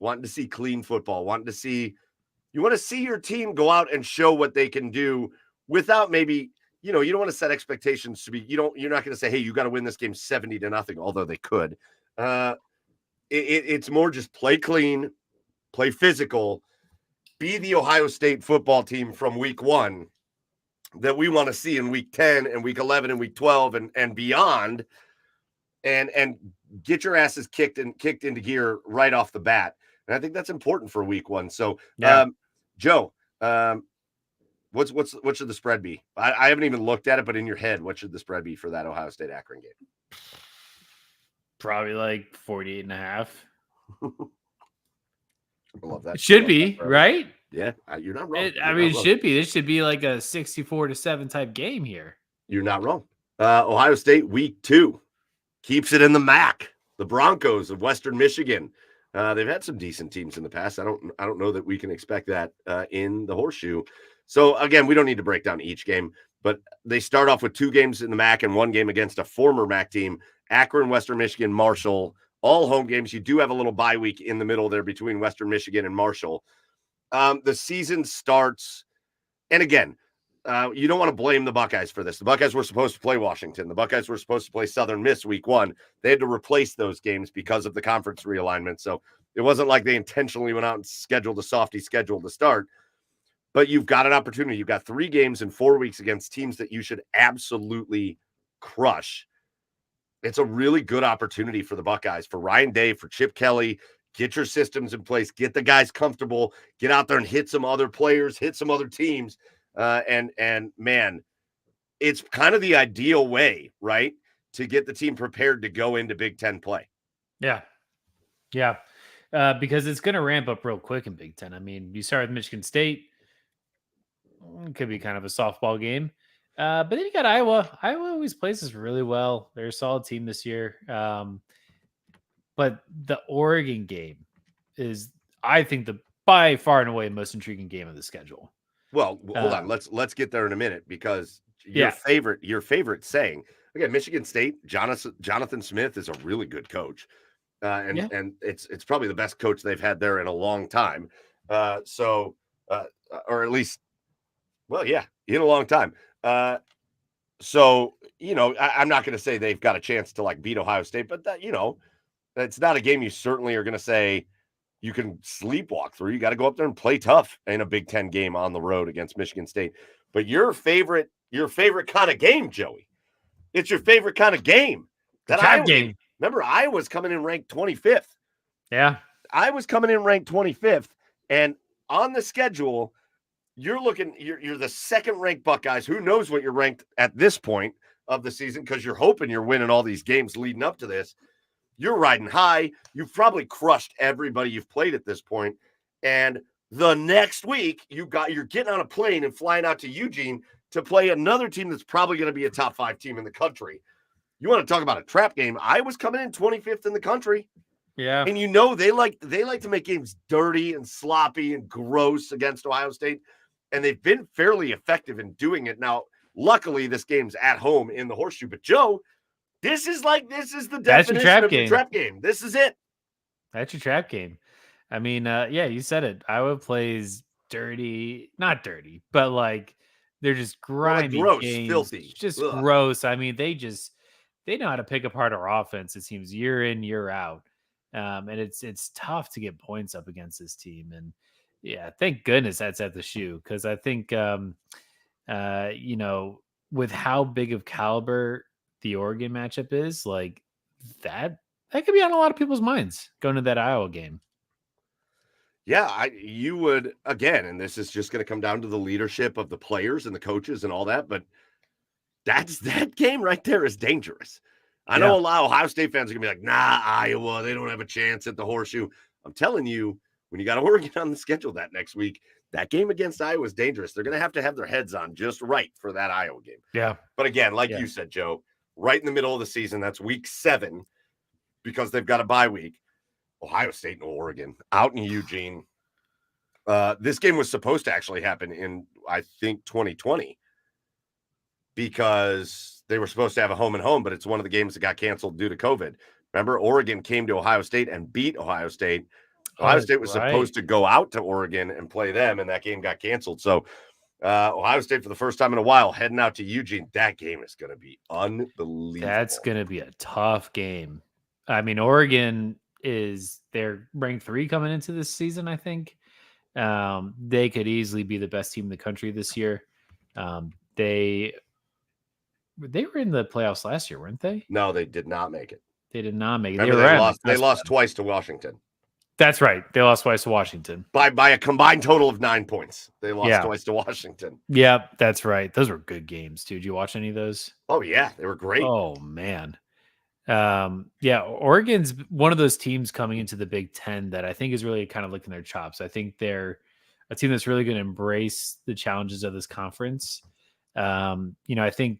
wanting to see clean football, you want to see your team go out and show what they can do without maybe, you don't want to set expectations to be, you're not going to say, hey, you got to win this game 70-0, although they could. It's more just play clean, play physical, be the Ohio State football team from week 1 that we want to see in week 10 and week 11 and week 12 and beyond, and get your asses kicked into gear right off the bat. And I think that's important for week 1. So, Joe, what should the spread be? I haven't even looked at it, but in your head, what should the spread be for that Ohio State Akron game? Probably like 48.5. I love that. It should be, right? Yeah, you're not wrong. It should be. This should be like a 64-7 type game here. You're not wrong. Ohio State week 2 keeps it in the MAC. The Broncos of Western Michigan. They've had some decent teams in the past. I don't know that we can expect that in the Horseshoe. So again, we don't need to break down each game, but they start off with 2 games in the MAC and 1 game against a former MAC team. Akron, Western Michigan, Marshall, all home games. You do have a little bye week in the middle there between Western Michigan and Marshall. The season starts, and again, you don't want to blame the Buckeyes for this. The Buckeyes were supposed to play Washington. The Buckeyes were supposed to play Southern Miss week 1. They had to replace those games because of the conference realignment. So it wasn't like they intentionally went out and scheduled a softy schedule to start. But you've got an opportunity. You've got 3 games in 4 weeks against teams that you should absolutely crush. It's a really good opportunity for the Buckeyes, for Ryan Day, for Chip Kelly. Get your systems in place. Get the guys comfortable. Get out there and hit some other players, hit some other teams. And man, it's kind of the ideal way, right, to get the team prepared to go into Big Ten play. Yeah. Because it's going to ramp up real quick in Big Ten. I mean, you start with Michigan State. It could be kind of a softball game. But then you got Iowa. Iowa always plays us really well. They're a solid team this year. But the Oregon game is, I think, the by far and away most intriguing game of the schedule. Well, hold on. Let's get there in a minute, because Yeah. your favorite saying. Again, Michigan State, Jonathan Smith is a really good coach. And it's probably the best coach they've had there in a long time. Or at least, well, yeah, in a long time. So, I'm not going to say they've got a chance to like beat Ohio State, but it's not a game you certainly are going to say you can sleepwalk through. You got to go up there and play tough in a Big Ten game on the road against Michigan State. But your favorite kind of game, Joey, it's your favorite kind of game. The trap game. Remember, Iowa's coming in ranked 25th. Yeah. I was coming in ranked 25th, and on the schedule, you're the second ranked Buckeyes. Who knows what you're ranked at this point of the season, because you're hoping you're winning all these games leading up to this. You're riding high. You've probably crushed everybody you've played at this point. And the next week, you're getting on a plane and flying out to Eugene to play another team that's probably going to be a top 5 team in the country. You want to talk about a trap game? Iowa's coming in 25th in the country. Yeah. And they like to make games dirty and sloppy and gross against Ohio State. And they've been fairly effective in doing it. Now, luckily, this game's at home in the Horseshoe. But Joe, this is the definition of the trap game. This is it. That's your trap game. I mean, you said it. Iowa plays dirty, not dirty, but like they're just grimy, gross, games, filthy, just gross. I mean, they know how to pick apart our offense. It seems year in, year out, and it's tough to get points up against this team. And yeah, thank goodness that's at the shoe, because I think with how big of caliber the Oregon matchup is, like that could be on a lot of people's minds going to that Iowa game. Yeah, you would, again, and this is just going to come down to the leadership of the players and the coaches and all that, but that game right there is dangerous. I know a lot of Ohio State fans are going to be like, nah, Iowa, they don't have a chance at the Horseshoe. I'm telling you, when you got Oregon on the schedule that next week, that game against Iowa is dangerous. They're going to have their heads on just right for that Iowa game. Yeah. But again, like you said, Joe, right in the middle of the season, that's week 7, because they've got a bye week. Ohio State and Oregon out in Eugene. This game was supposed to actually happen in, I think, 2020, because they were supposed to have a home and home, but it's one of the games that got canceled due to COVID. Remember, Oregon came to Ohio State and beat Ohio State. Ohio State was supposed to go out to Oregon and play them, and that game got canceled. So Ohio State, for the first time in a while, heading out to Eugene. That game is going to be unbelievable. That's going to be a tough game. I mean, Oregon they're ranked 3 coming into this season, I think. They could easily be the best team in the country this year. They were in the playoffs last year, weren't they? No, they did not make it. They did not make it. Remember, they lost twice to Washington. That's right. They lost twice to Washington. By a combined total of 9 points. They lost twice to Washington. Yeah, that's right. Those were good games, too. Did you watch any of those? Oh, yeah. They were great. Oh, man. Oregon's one of those teams coming into the Big Ten that I think is really kind of licking their chops. I think they're a team that's really going to embrace the challenges of this conference. I think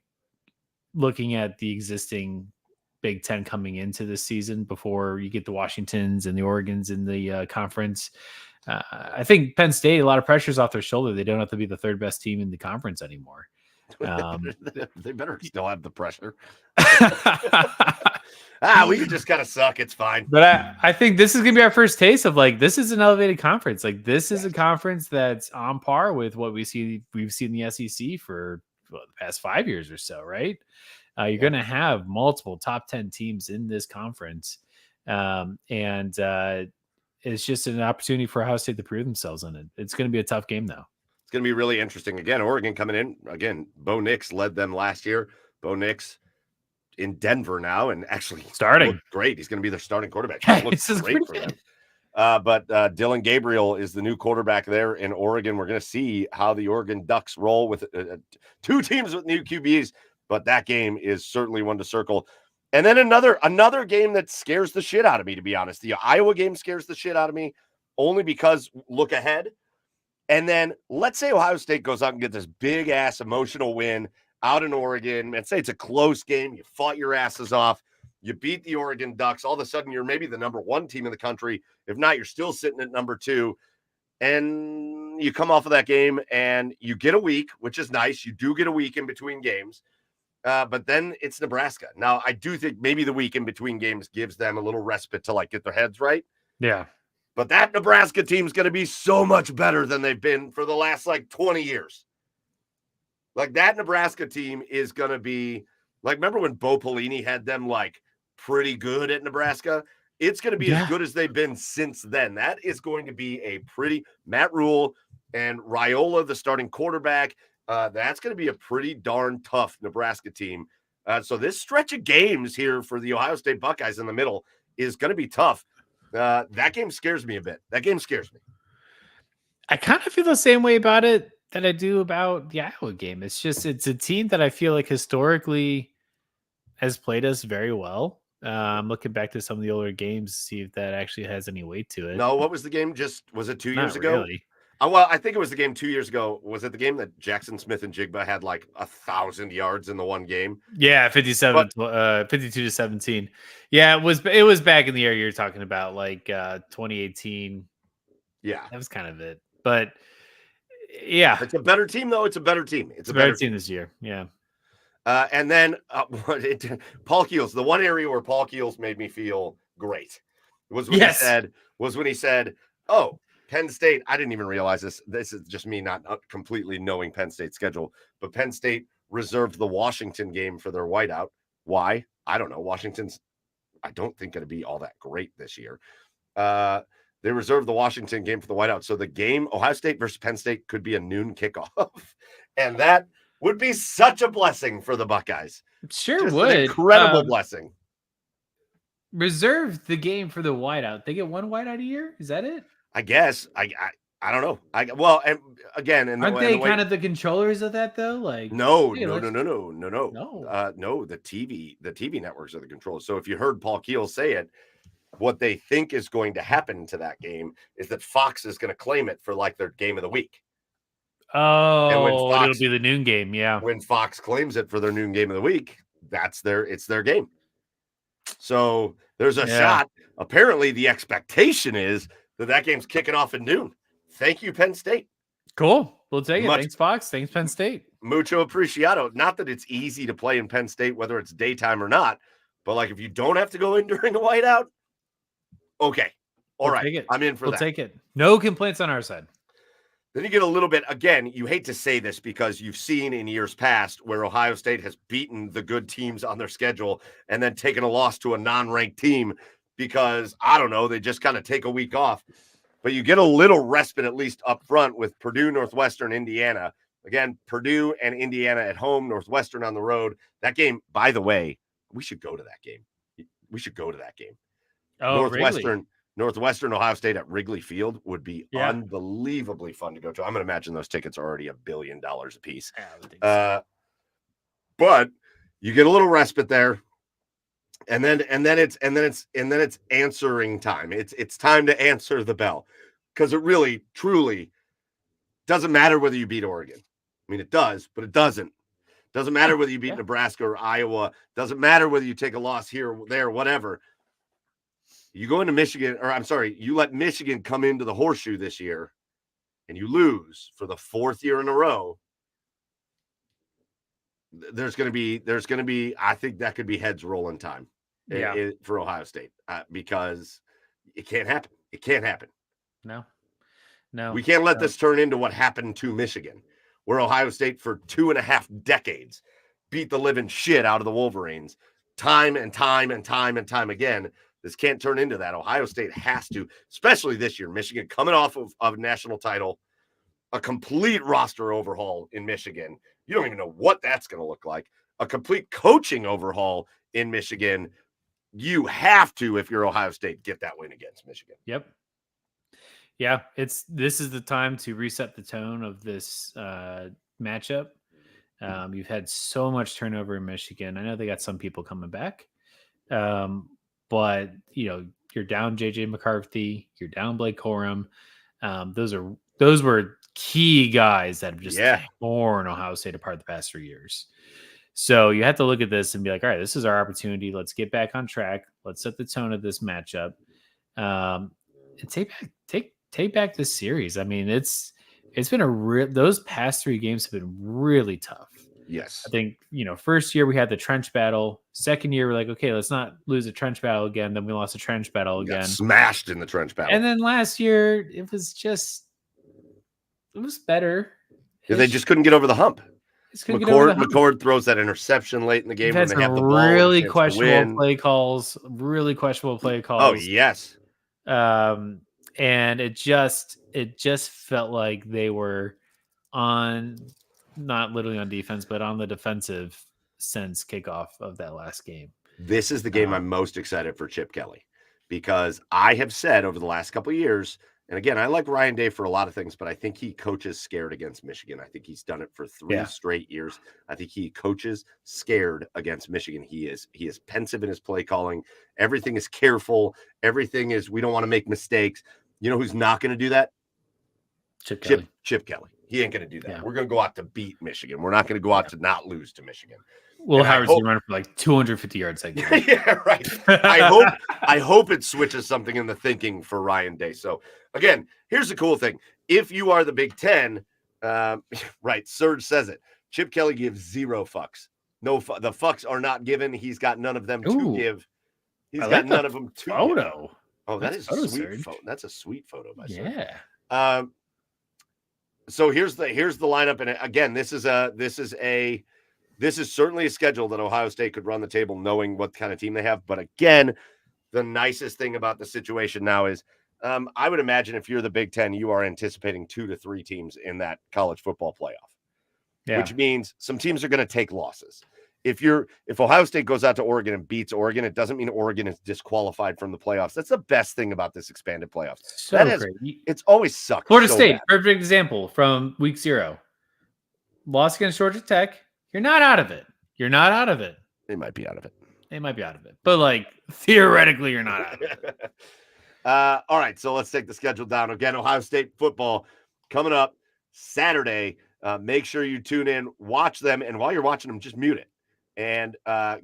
looking at the existing Big Ten coming into this season before you get the Washingtons and the Oregons in the conference, I think Penn State, a lot of pressure's off their shoulder. They don't have to be the 3rd best team in the conference anymore. They better still have the pressure. We can just kind of suck. It's fine. But I think this is going to be our first taste of like, this is an elevated conference. Like this is a conference that's on par with what we've seen in the SEC for the past 5 years or so, right? You're going to have multiple top 10 teams in this conference. And it's just an opportunity for Ohio State to prove themselves in it. It's going to be a tough game though. It's going to be really interesting. Again, Oregon coming in. Again, Bo Nix led them last year. Bo Nix in Denver now and actually starting great. He's going to be their starting quarterback. He looks great for them. But Dillon Gabriel is the new quarterback there in Oregon. We're going to see how the Oregon Ducks roll with 2 teams with new QBs, but that game is certainly one to circle. And then another game that scares the shit out of me, to be honest. The Iowa game scares the shit out of me only because look ahead. And then let's say Ohio State goes out and get this big ass emotional win out in Oregon. And say it's a close game. You fought your asses off. You beat the Oregon Ducks. All of a sudden, you're maybe the number 1 team in the country. If not, you're still sitting at number 2. And, you come off of that game and you get a week, which is nice. You do get a week in between games. But then it's Nebraska. Now, I do think maybe the week in between games gives them a little respite to like get their heads right. Yeah. But that Nebraska team's going to be so much better than they've been for the last like 20 years. Like that Nebraska team is going to be like, remember when Bo Pelini had them like pretty good at Nebraska? It's going to be as good as they've been since then. That is going to be a pretty Matt Rule and Raiola, the starting quarterback. That's going to be a pretty darn tough Nebraska team. So this stretch of games here for the Ohio State Buckeyes in the middle is going to be tough. That game scares me a bit. That game scares me. I kind of feel the same way about it that I do about the Iowa game. It's a team that I feel like historically has played us very well. I'm looking back to some of the older games to see if that actually has any weight to it. No, what was the game? Was it 2 years Not ago? really. Well, I think it was the game 2 years ago. Was it the game that Jackson Smith and Jigba had like 1,000 yards in the one game? Yeah, 52-17. Yeah, it was back in the area you're talking about, like 2018. Yeah, that was kind of it. But yeah, it's a better team though. It's a better team. It's a better team this year. Yeah. And then Paul Keels. The one area where Paul Keels made me feel great was when he said, "Oh, Penn State." I didn't even realize this. This is just me not completely knowing Penn State's schedule, but Penn State reserved the Washington game for their whiteout. Why? I don't know. Washington's, I don't think, going to be all that great this year. They reserved the Washington game for the whiteout. So the game, Ohio State versus Penn State, could be a noon kickoff. And that would be such a blessing for the Buckeyes. Sure Just would. an incredible blessing. Reserve the game for the whiteout. They get one whiteout a year? Is that it? I guess. I don't know. And aren't they kind of the controllers of that though? Like no. Hey, No. The TV networks are the controllers. So if you heard Paul Keel say it, what they think is going to happen to that game is that Fox is going to claim it for like their game of the week. Oh, it'll be the noon game. Yeah. When Fox claims it for their noon game of the week, it's their game. So there's a shot. Apparently the expectation is that game's kicking off at noon. Thank you, Penn State. Cool. We'll take it. Thanks, Fox. Thanks, Penn State. Mucho apreciado. Not that it's easy to play in Penn State, whether it's daytime or not, but like if you don't have to go in during a whiteout, okay. All right. I'm in for that. We'll take it. No complaints on our side. Then you get a little bit, again, you hate to say this because you've seen in years past where Ohio State has beaten the good teams on their schedule and then taken a loss to a non-ranked team because, I don't know, they just kind of take a week off. But you get a little respite at least up front with Purdue, Northwestern, Indiana. Again, Purdue and Indiana at home, Northwestern on the road. That game, by the way, we should go to that game. Oh, Northwestern, Ohio State at Wrigley Field would be unbelievably fun to go to. I'm going to imagine those tickets are already $1 billion a piece. But you get a little respite there. And then it's answering time. It's time to answer the bell because it really, truly doesn't matter whether you beat Oregon. I mean, it does, but it doesn't. Doesn't matter whether you beat Nebraska or Iowa. Doesn't matter whether you take a loss here, there, whatever. You go into Michigan, you let Michigan come into the horseshoe this year and you lose for the fourth year in a row. There's going to be, I think that could be heads rolling time for Ohio State because it can't happen. It can't happen. No. We can't let this turn into what happened to Michigan, where Ohio State for 2.5 decades beat the living shit out of the Wolverines time and time again. This can't turn into that. Ohio State has to, especially this year. Michigan coming off of a national title, a complete roster overhaul in Michigan. You don't even know what that's going to look like. A complete coaching overhaul in Michigan. You have to, if you're Ohio State, get that win against Michigan. Yep. Yeah, this is the time to reset the tone of this matchup. You've had so much turnover in Michigan. I know they got some people coming back. But, you're down JJ McCarthy, you're down Blake Corum. Those were key guys that have just torn Ohio State apart the past 3 years. So you have to look at this and be like, all right, this is our opportunity. Let's get back on track. Let's set the tone of this matchup. And take back this series. I mean, it's been those past 3 games have been really tough. Yes. I think, first year we had the trench battle. Second year, we're like, okay, let's not lose a trench battle again. Then we lost a trench battle We got again. smashed in the trench battle. And then last year, it was better. Yeah, they just couldn't get over the hump. McCord throws that interception late in the game when they have the ball. Really questionable play calls. Oh, yes. And it just felt like they were on, not literally on defense, but on the defensive since kickoff of that last game. This is the game I'm most excited for Chip Kelly, because I have said over the last couple of years, and again, I like Ryan Day for a lot of things, but I think he coaches scared against Michigan. I think he's done it for 3 straight years. I think he coaches scared against Michigan. He is pensive in his play calling. Everything is careful. Everything is, we don't want to make mistakes. You know who's not going to do that? Chip Kelly. He ain't going to do that. Yeah. We're going to go out to beat Michigan. We're not going to go out to not lose to Michigan. Will Howard's going to run for like 250 yards that game. Yeah, right. I hope it switches something in the thinking for Ryan Day. So, again, here's the cool thing. If you are the Big Ten, right, Serge says it. Chip Kelly gives 0 fucks. No, the fucks are not given. He's got none of them to give. He's got none of them to photo. Give. Oh, that's a sweet photo. That's a sweet photo by Serge. Yeah. So here's the lineup, and again, this is certainly a schedule that Ohio State could run the table knowing what kind of team they have. But again, the nicest thing about the situation now is I would imagine if you're the Big Ten, you are anticipating 2 to 3 teams in that college football playoff, which means some teams are going to take losses. If Ohio State goes out to Oregon and beats Oregon, it doesn't mean Oregon is disqualified from the playoffs. That's the best thing about this expanded playoffs. It's always sucked. Florida State, perfect example from week 0. Lost against Georgia Tech. You're not out of it. They might be out of it. But like theoretically, you're not out of it. All right, so let's take the schedule down. Again, Ohio State football coming up Saturday. Make sure you tune in, watch them, and while you're watching them, just mute it and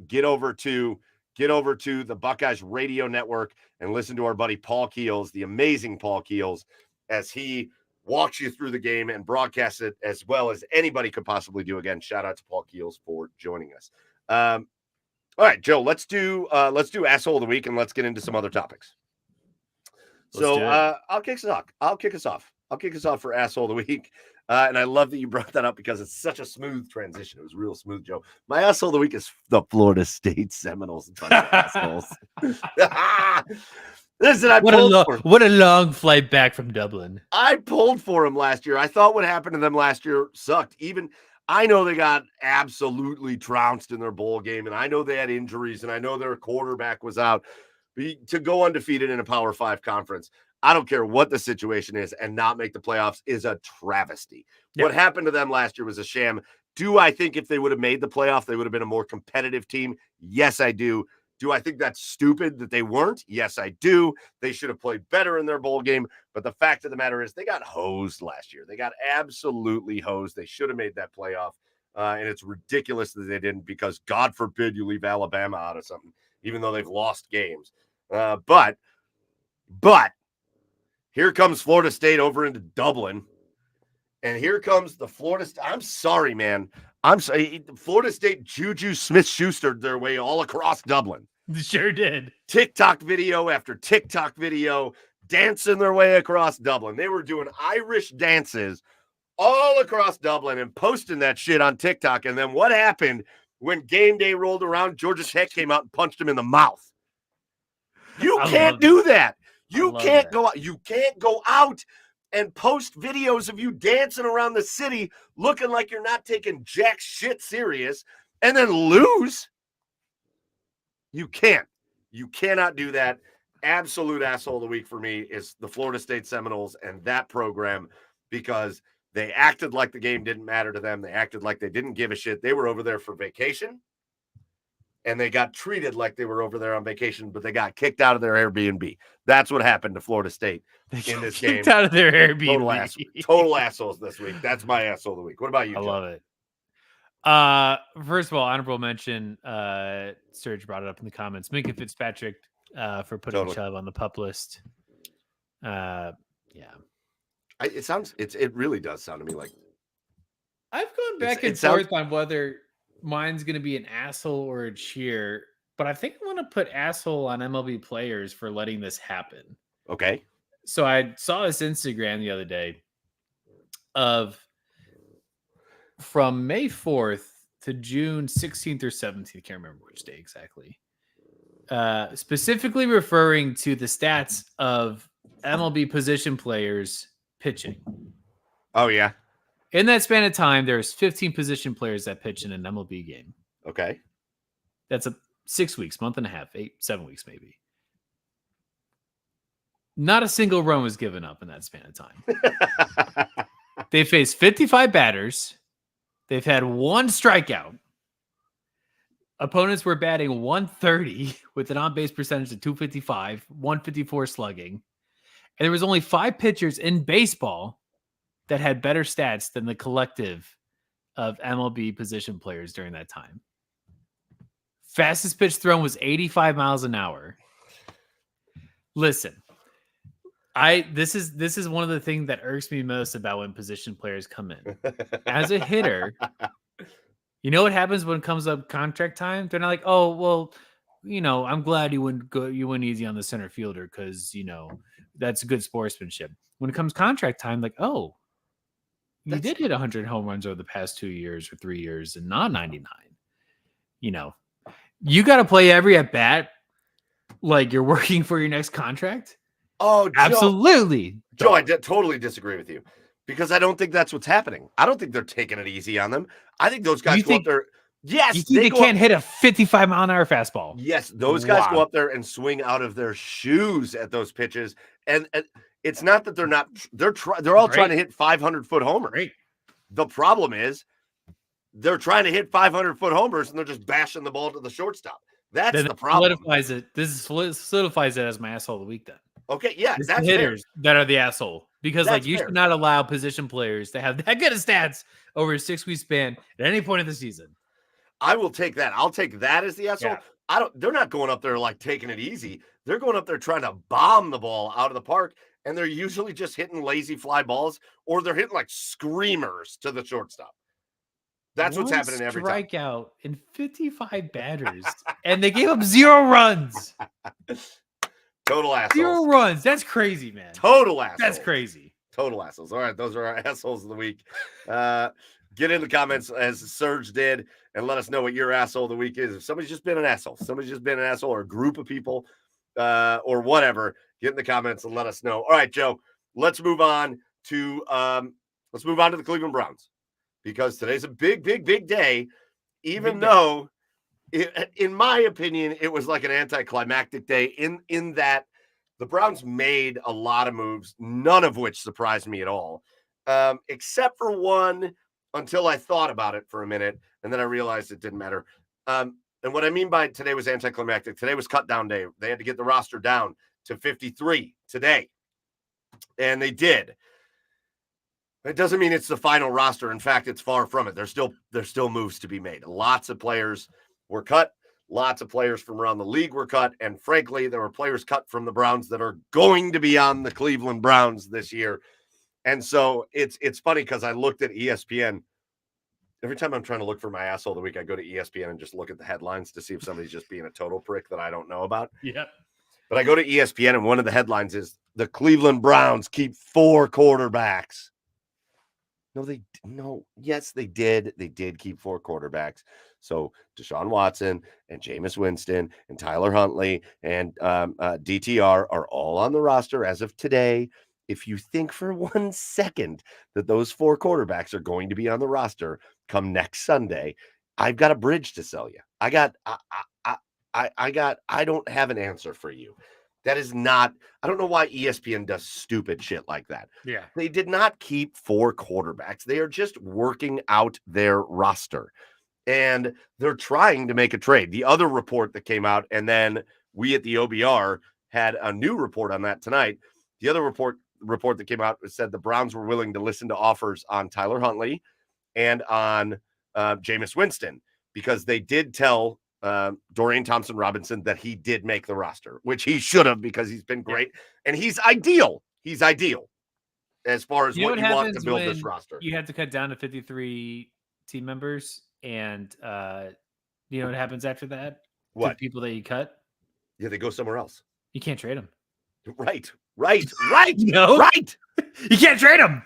get over to the Buckeyes Radio Network and listen to our buddy Paul Keels, the amazing Paul Keels, as he walks you through the game and broadcasts it as well as anybody could possibly do. Again, shout out to Paul Keels for joining us. All right, Joe, let's do asshole of the week and let's get into some other topics. I'll kick us off for asshole of the week. And I love that you brought that up because it's such a smooth transition. It was real smooth, Joe. My asshole of the week is the Florida State Seminoles. Assholes. Listen, what a long flight back from Dublin. I pulled for them last year. I thought what happened to them last year sucked. I know they got absolutely trounced in their bowl game, and I know they had injuries, and I know their quarterback was out. But to go undefeated in a Power 5 conference, I don't care what the situation is, and not make the playoffs is a travesty. Yep. What happened to them last year was a sham. Do I think if they would have made the playoff, they would have been a more competitive team? Yes, I do. Do I think that's stupid that they weren't? Yes, I do. They should have played better in their bowl game. But the fact of the matter is they got hosed last year. They got absolutely hosed. They should have made that playoff. And it's ridiculous that they didn't, because God forbid you leave Alabama out of something, even though they've lost games. But here comes Florida State over into Dublin. And here comes the Florida State. I'm sorry, man. I'm sorry. Florida State Juju Smith-Schustered their way all across Dublin. Sure did. TikTok video after TikTok video, dancing their way across Dublin. They were doing Irish dances all across Dublin and posting that shit on TikTok. And then what happened when game day rolled around? Georgia Tech came out and punched him in the mouth. You can't do that. You can't go out. You can't go out and post videos of you dancing around the city looking like you're not taking jack shit serious and then lose. You can't. You cannot do that. Absolute asshole of the week for me is the Florida State Seminoles and that program, because they acted like the game didn't matter to them. They acted like they didn't give a shit. They were over there for vacation, and they got treated like they were over there on vacation, but they got kicked out of their Airbnb. That's what happened to Florida State in this game. Kicked out of their Airbnb. Total assholes this week. That's my asshole of the week. What about you, Joe? I love it. First of all, honorable mention, Serge brought it up in the comments. Minka Fitzpatrick for putting Chubb on the pup list. Yeah. It really does sound to me like I've gone back and forth on whether mine's going to be an asshole or a cheer, but I think I want to put asshole on MLB players for letting this happen. Okay. So I saw this Instagram the other day of from May 4th to June 16th or 17th. Can't remember which day exactly. Specifically referring to the stats of MLB position players pitching. Oh, yeah. In that span of time, there's 15 position players that pitch in an MLB game. Okay. That's 6 weeks, month and a half, 7 weeks maybe. Not a single run was given up in that span of time. They faced 55 batters. They've had one strikeout. Opponents were batting 130 with an on-base percentage of 255, 154 slugging. And there was only 5 pitchers in baseball that had better stats than the collective of MLB position players during that time. Fastest pitch thrown was 85 miles an hour. Listen, this is one of the things that irks me most about when position players come in. As a hitter, you know what happens when it comes up contract time? They're not like, oh, well, I'm glad you went easy on the center fielder because, that's good sportsmanship. When it comes contract time, like, oh, you did hit 100 home runs over the past 2 years or 3 years and not 99. You got to play every at bat like you're working for your next contract. Oh, absolutely. Joe, I totally disagree with you because I don't think that's what's happening. I don't think they're taking it easy on them. I think those guys go up there. Yes. You think they can't hit a 55 mile an hour fastball? Yes. Those guys go up there and swing out of their shoes at those pitches. And it's not that they're all trying to hit 500-foot homers. Great. The problem is they're trying to hit 500-foot homers and they're just bashing the ball to the shortstop. That's the problem. Solidifies it. This solidifies it as my asshole of the week then. Okay, yeah, it's that's the hitters that are the asshole because you should not allow position players to have that good of stats over a 6-week span at any point of the season. I will take that. I'll take that as the asshole. Yeah. They're not going up there like taking it easy. They're going up there trying to bomb the ball out of the park, and they're usually just hitting lazy fly balls, or they're hitting like screamers to the shortstop. That's what's happening every time. Strikeout in 55 batters, and they gave up 0 runs. Total assholes. 0 runs. That's crazy, man. Total assholes. That's crazy. Total assholes. All right, those are our assholes of the week. Get in the comments as Serge did and let us know what your asshole of the week is. If somebody's just been an asshole, or a group of people or whatever, get in the comments and let us know. All right, Joe, let's move on to the Cleveland Browns because today's a big, big, big day, even though in my opinion, it was like an anticlimactic day in that the Browns made a lot of moves, none of which surprised me at all, except for one until I thought about it for a minute, and then I realized it didn't matter. And what I mean by today was anticlimactic, today was cut down day. They had to get the roster down to 53 today, and they did. It doesn't mean it's the final roster. In fact, it's far from it. There's still moves to be made. Lots of players were cut. Lots of players from around the league were cut. And frankly, there were players cut from the Browns that are going to be on the Cleveland Browns this year. And so it's funny because I looked at ESPN. Every time I'm trying to look for my asshole of the week, I go to ESPN and just look at the headlines to see if somebody's just being a total prick that I don't know about. Yeah. But I go to ESPN and one of the headlines is the Cleveland Browns keep 4 quarterbacks. Yes, they did. They did keep 4 quarterbacks. So Deshaun Watson and Jameis Winston and Tyler Huntley and DTR are all on the roster as of today. If you think for 1 second that those 4 quarterbacks are going to be on the roster come next Sunday, I've got a bridge to sell you. I don't have an answer for you. That is not, I don't know why ESPN does stupid shit like that. Yeah. They did not keep 4 quarterbacks. They are just working out their roster. And they're trying to make a trade. The other report that came out, and then we at the OBR had a new report on that tonight. The other report that came out said the Browns were willing to listen to offers on Tyler Huntley and on Jameis Winston because they did tell Dorian Thompson-Robinson that he did make the roster, which he should have because he's been great and he's ideal. He's ideal. as far as You know what what you want to happens build this when roster. you have to cut down to 53 team members, and you know what happens after that to the What? people that you cut? Yeah, they go somewhere else. You can't trade them. Right. You know? Right. You can't trade them.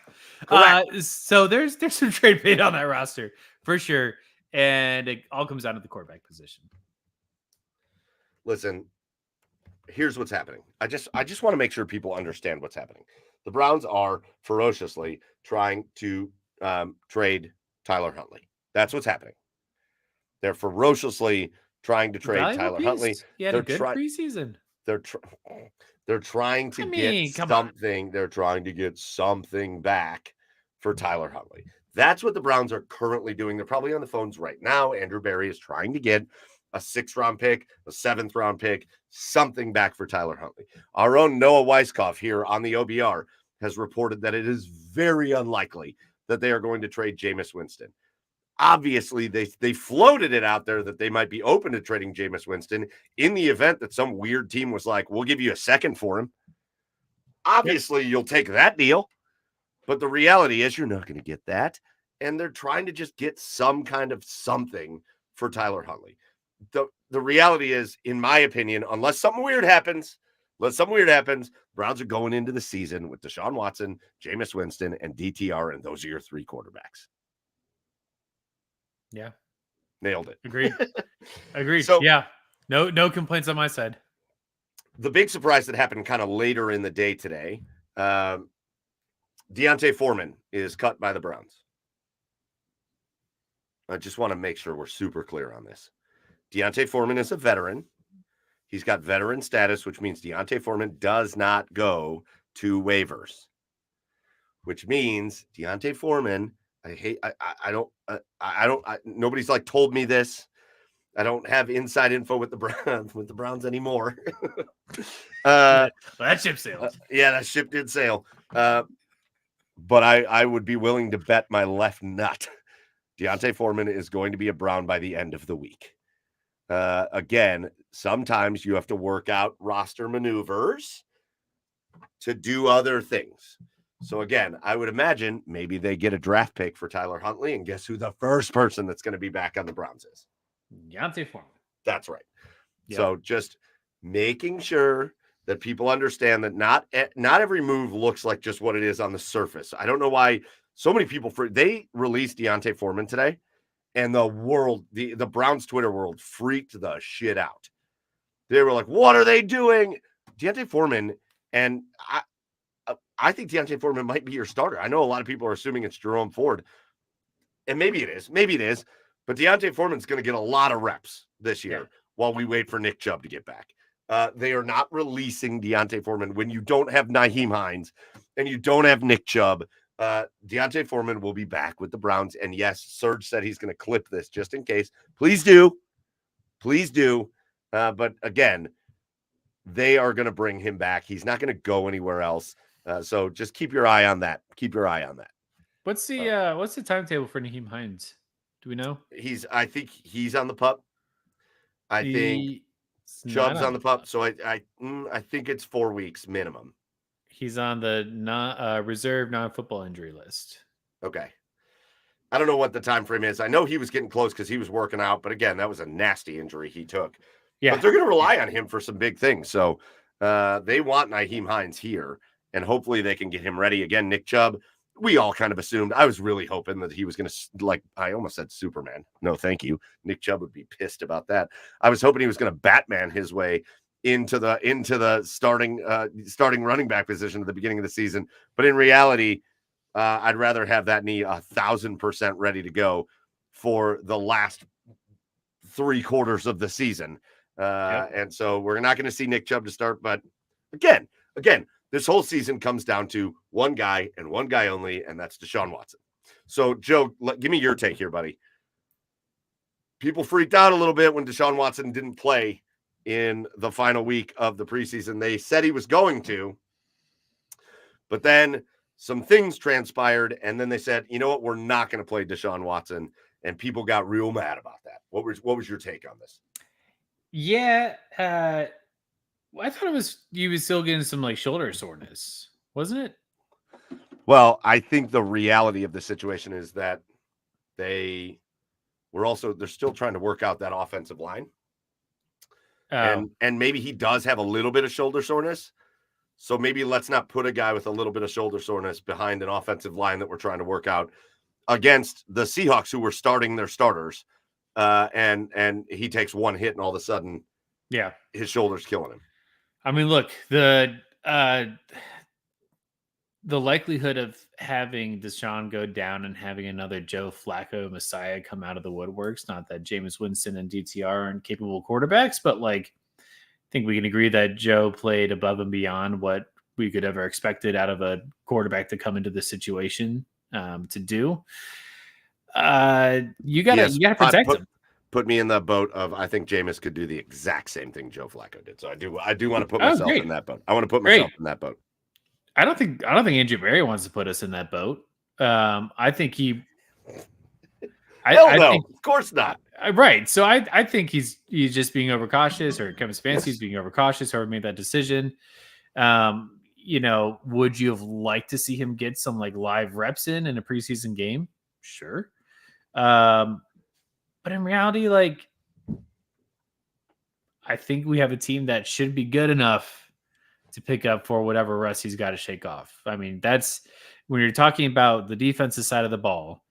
Correct. So there's some trade bait on that roster for sure, and it all comes down to the quarterback position. Listen, here's what's happening. I just want to make sure people understand what's happening. The Browns are ferociously trying to trade Tyler Huntley. That's what's happening. They're ferociously trying to trade Valuable Tyler piece. Huntley. He had They're a good preseason. They're trying to get come something. They're trying to get something back for Tyler Huntley. That's what the Browns are currently doing. They're probably on the phones right now. Andrew Berry is trying to get a 6th-round pick, a 7th-round pick, something back for Tyler Huntley. Our own Noah Weiskopf here on the OBR has reported that it is very unlikely that they are going to trade Jameis Winston. Obviously, they floated it out there that they might be open to trading Jameis Winston in the event that some weird team was like, we'll give you a second for him. Obviously, You'll take that deal. But the reality is you're not going to get that. And they're trying to just get some kind of something for Tyler Huntley. The reality is, in my opinion, unless something weird happens, Browns are going into the season with Deshaun Watson, Jameis Winston, and DTR, and those are your 3 quarterbacks. Yeah. Nailed it. Agreed. So, yeah. No complaints on my side. The big surprise that happened kind of later in the day today, D'Onta Foreman is cut by the Browns. I just want to make sure we're super clear on this. D'Onta Foreman is a veteran. He's got veteran status, which means D'Onta Foreman does not go to waivers, which means D'Onta Foreman, nobody's like told me this. I don't have inside info with the Browns anymore. That ship sailed. That ship did sail. But I would be willing to bet my left nut D'Onta Foreman is going to be a Brown by the end of the week. Again, sometimes you have to work out roster maneuvers to do other things. So again, I would imagine maybe they get a draft pick for Tyler Huntley, and guess who the first person that's going to be back on the Browns is? D'Onta Foreman. That's right. Yep. So just making sure that people understand that not every move looks like just what it is on the surface. I don't know why so many people they released D'Onta Foreman today, and the Browns Twitter world freaked the shit out. They were like, "What are they doing?" D'Onta Foreman, and I think D'Onta Foreman might be your starter. I know a lot of people are assuming it's Jerome Ford, and maybe it is. But D'Onta Foreman's going to get a lot of reps this year while we wait for Nick Chubb to get back. They are not releasing D'Onta Foreman when you don't have Nyheim Hines and you don't have Nick Chubb. D'Onta Foreman will be back with the Browns. And yes, Serge said he's going to clip this just in case. Please do. But again, they are going to bring him back. He's not going to go anywhere else. So just keep your eye on that. What's the timetable for Nyheim Hines? Do we know? I think he's on the pup. I think Chubb's on the pup. So I think it's 4 weeks minimum. He's on the reserve non-football injury list. Okay. I don't know what the time frame is. I know he was getting close because he was working out, but again, that was a nasty injury he took. Yeah. But they're going to rely on him for some big things. So they want Nyheim Hines here, and hopefully they can get him ready. Again, Nick Chubb, we all kind of assumed. I was really hoping that he was going to, I almost said Superman. No, thank you. Nick Chubb would be pissed about that. I was hoping he was going to Batman his way into the starting running back position at the beginning of the season. But in reality, I'd rather have that knee 1,000% ready to go for the last 3 quarters of the season. And so we're not going to see Nick Chubb to start. But again, this whole season comes down to one guy and one guy only, and that's Deshaun Watson. So, Joe, give me your take here, buddy. People freaked out a little bit when Deshaun Watson didn't play in the final week of the preseason. They said he was going to, but then some things transpired, and then they said, you know what, we're not going to play Deshaun Watson, and people got real mad about that. What was your take on this? Yeah, I thought he was still getting some shoulder soreness, wasn't it? Well, I think the reality of the situation is that they're still trying to work out that offensive line. And maybe he does have a little bit of shoulder soreness. So maybe let's not put a guy with a little bit of shoulder soreness behind an offensive line that we're trying to work out against the Seahawks, who were starting their starters. And he takes one hit and all of a sudden, his shoulder's killing him. I mean, look, the likelihood of having Deshaun go down and having another Joe Flacco Messiah come out of the woodworks, not that Jameis Winston and DTR aren't capable quarterbacks, but like, I think we can agree that Joe played above and beyond what we could ever expected out of a quarterback to come into this situation to do. You gotta protect him. Put me in the boat of, I think Jameis could do the exact same thing Joe Flacco did. So I do want to put myself in that boat. I want to put myself in that boat. I don't think Andrew Berry wants to put us in that boat. I think he. Of course not. Right. So I think he's just being overcautious, or Kevin Stefanski's being overcautious, whoever made that decision. Would you have liked to see him get some like live reps in a preseason game? Sure. But in reality, like, I think we have a team that should be good enough to pick up for whatever rust he's got to shake off. I mean, that's when you're talking about the defensive side of the ball,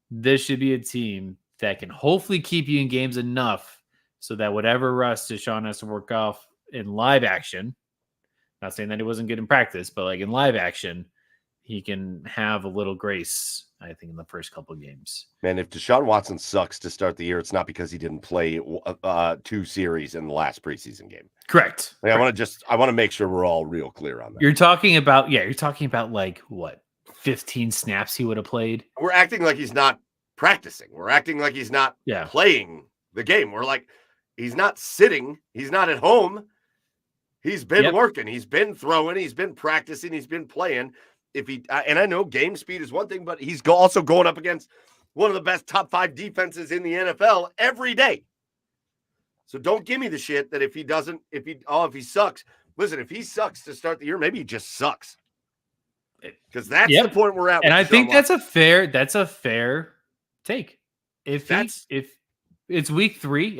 this should be a team that can hopefully keep you in games enough so that whatever rust Deshaun has to work off in live action, not saying that he wasn't good in practice, but like in live action, he can have a little grace, I think, in the first couple of games. Man, if Deshaun Watson sucks to start the year, it's not because he didn't play 2 series in the last preseason game. Correct. Like, I want to make sure we're all real clear on that. You're talking about like what, 15 snaps he would have played? We're acting like he's not practicing. We're acting like he's not playing the game. We're like, he's not sitting. He's not at home. He's been working. He's been throwing. He's been practicing. He's been playing. And I know game speed is one thing, but he's also going up against one of the best top 5 defenses in the NFL every day. So don't give me the shit that if he sucks. Listen, if he sucks to start the year, maybe he just sucks. Because that's the point we're at. And I think that's a fair take. If it's week 3,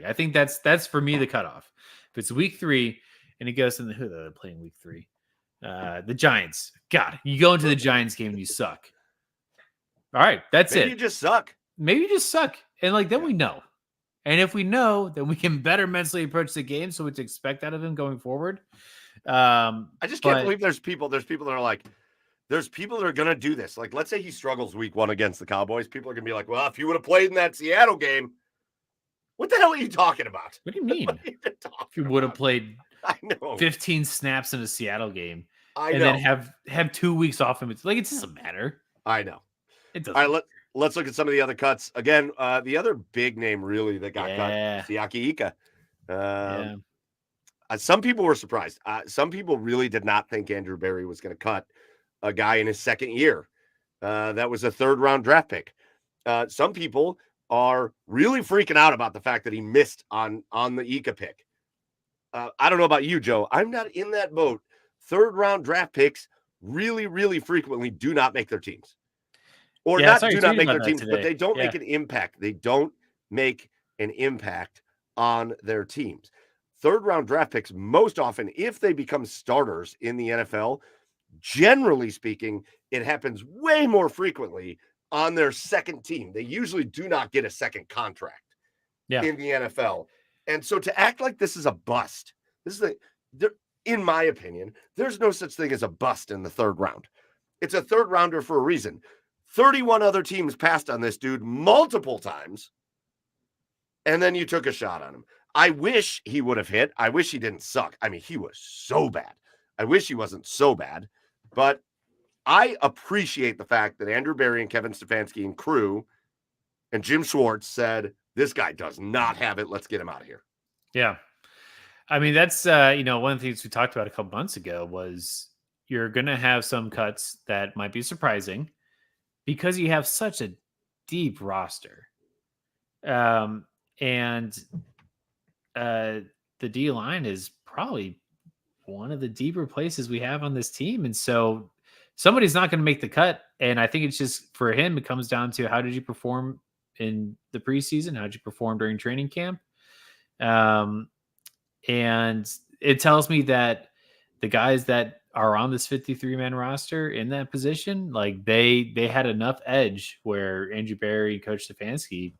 I think that's for me the cutoff. If it's week 3 and he goes who they're playing week 3. The Giants. God, you go into the Giants game and you suck. All right, that's Maybe it. You just suck. Maybe you just suck. And like then we know. And if we know, then we can better mentally approach the game, so what to expect out of him going forward. I just can't believe there's people that are like, there's people that are going to do this. Like, let's say he struggles week 1 against the Cowboys. People are going to be like, well, if you would have played in that Seattle game, what the hell are you talking about? What do you mean? If you would have played 15 snaps in a Seattle game then have 2 weeks off him. It's like, it doesn't matter. I know. It doesn't. All right, let's look at some of the other cuts. Again, the other big name really that got cut, Siaki Ika. Some people were surprised. Some people really did not think Andrew Berry was going to cut a guy in his second year. That was a 3rd-round draft pick. Some people are really freaking out about the fact that he missed on the Ika pick. I don't know about you, Joe. I'm not in that boat. 3rd-round draft picks really, really frequently do not make their teams. Or not make their teams, but they don't make an impact. They don't make an impact on their teams. 3rd-round draft picks, most often, if they become starters in the NFL, generally speaking, it happens way more frequently on their second team. They usually do not get a second contract in the NFL. And so to act like this is a bust, in my opinion, there's no such thing as a bust in the 3rd round. It's a 3rd rounder for a reason. 31 other teams passed on this dude multiple times, and then you took a shot on him. I wish he would have hit. I wish he didn't suck. I mean, he was so bad. I wish he wasn't so bad, but I appreciate the fact that Andrew Berry and Kevin Stefanski and crew and Jim Schwartz said, this guy does not have it. Let's get him out of here. Yeah. I mean, that's, one of the things we talked about a couple months ago was you're going to have some cuts that might be surprising because you have such a deep roster. And the D line is probably one of the deeper places we have on this team. And so somebody's not going to make the cut. And I think it's just for him, it comes down to how did you perform in the preseason? How did you perform during training camp? And it tells me that the guys that are on this 53-man roster in that position, like they had enough edge where Andrew Berry, Coach Stefanski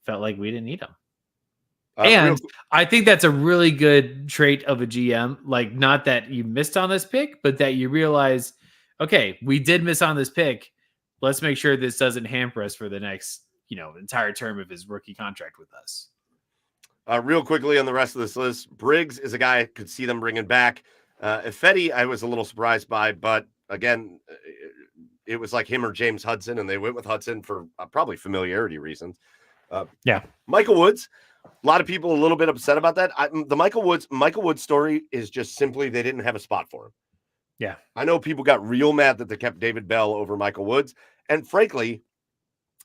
felt like we didn't need them. And I think that's a really good trait of a GM. Like, not that you missed on this pick, but that you realize, okay, we did miss on this pick. Let's make sure this doesn't hamper us for the next, entire term of his rookie contract with us. Real quickly on the rest of this list, Briggs is a guy I could see them bringing back. Ifedi, I was a little surprised by, but again, it was like him or James Hudson, and they went with Hudson for probably familiarity reasons. Michael Woods. A lot of people a little bit upset about that. The Michael Woods story is just simply they didn't have a spot for him. Yeah. I know people got real mad that they kept David Bell over Michael Woods. And frankly,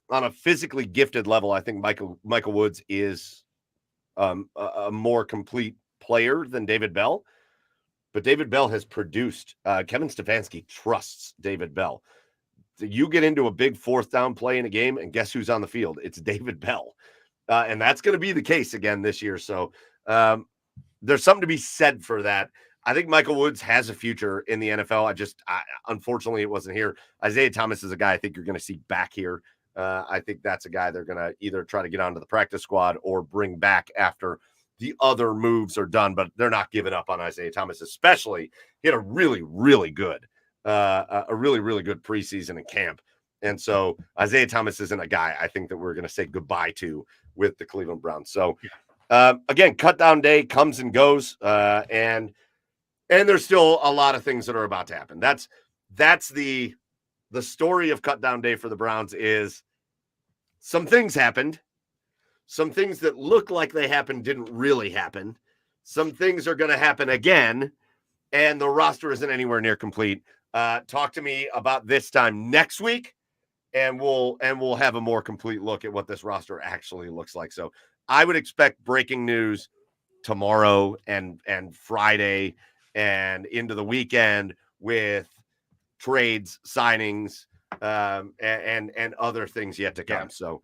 on a physically gifted level, I think Michael Woods is a more complete player than David Bell. But David Bell has produced. Kevin Stefanski trusts David Bell. You get into a big fourth down play in a game, and guess who's on the field? It's David Bell. And that's going to be the case again this year. So there's something to be said for that. I think Michael Woods has a future in the NFL. Unfortunately, it wasn't here. Isaiah Thomas is a guy I think you're going to see back here. I think that's a guy they're going to either try to get onto the practice squad or bring back after the other moves are done. But they're not giving up on Isaiah Thomas, especially he had a really, really good preseason and camp. And so Isaiah Thomas isn't a guy I think that we're going to say goodbye to with the Cleveland Browns. So again, cut down day comes and goes. And there's still a lot of things that are about to happen. That's the story of cut down day for the Browns is some things happened. Some things that look like they happened didn't really happen. Some things are going to happen again. And the roster isn't anywhere near complete. Talk to me about this time next week. And we'll have a more complete look at what this roster actually looks like. So I would expect breaking news tomorrow and Friday and into the weekend with trades, signings, and other things yet to come. Yeah. So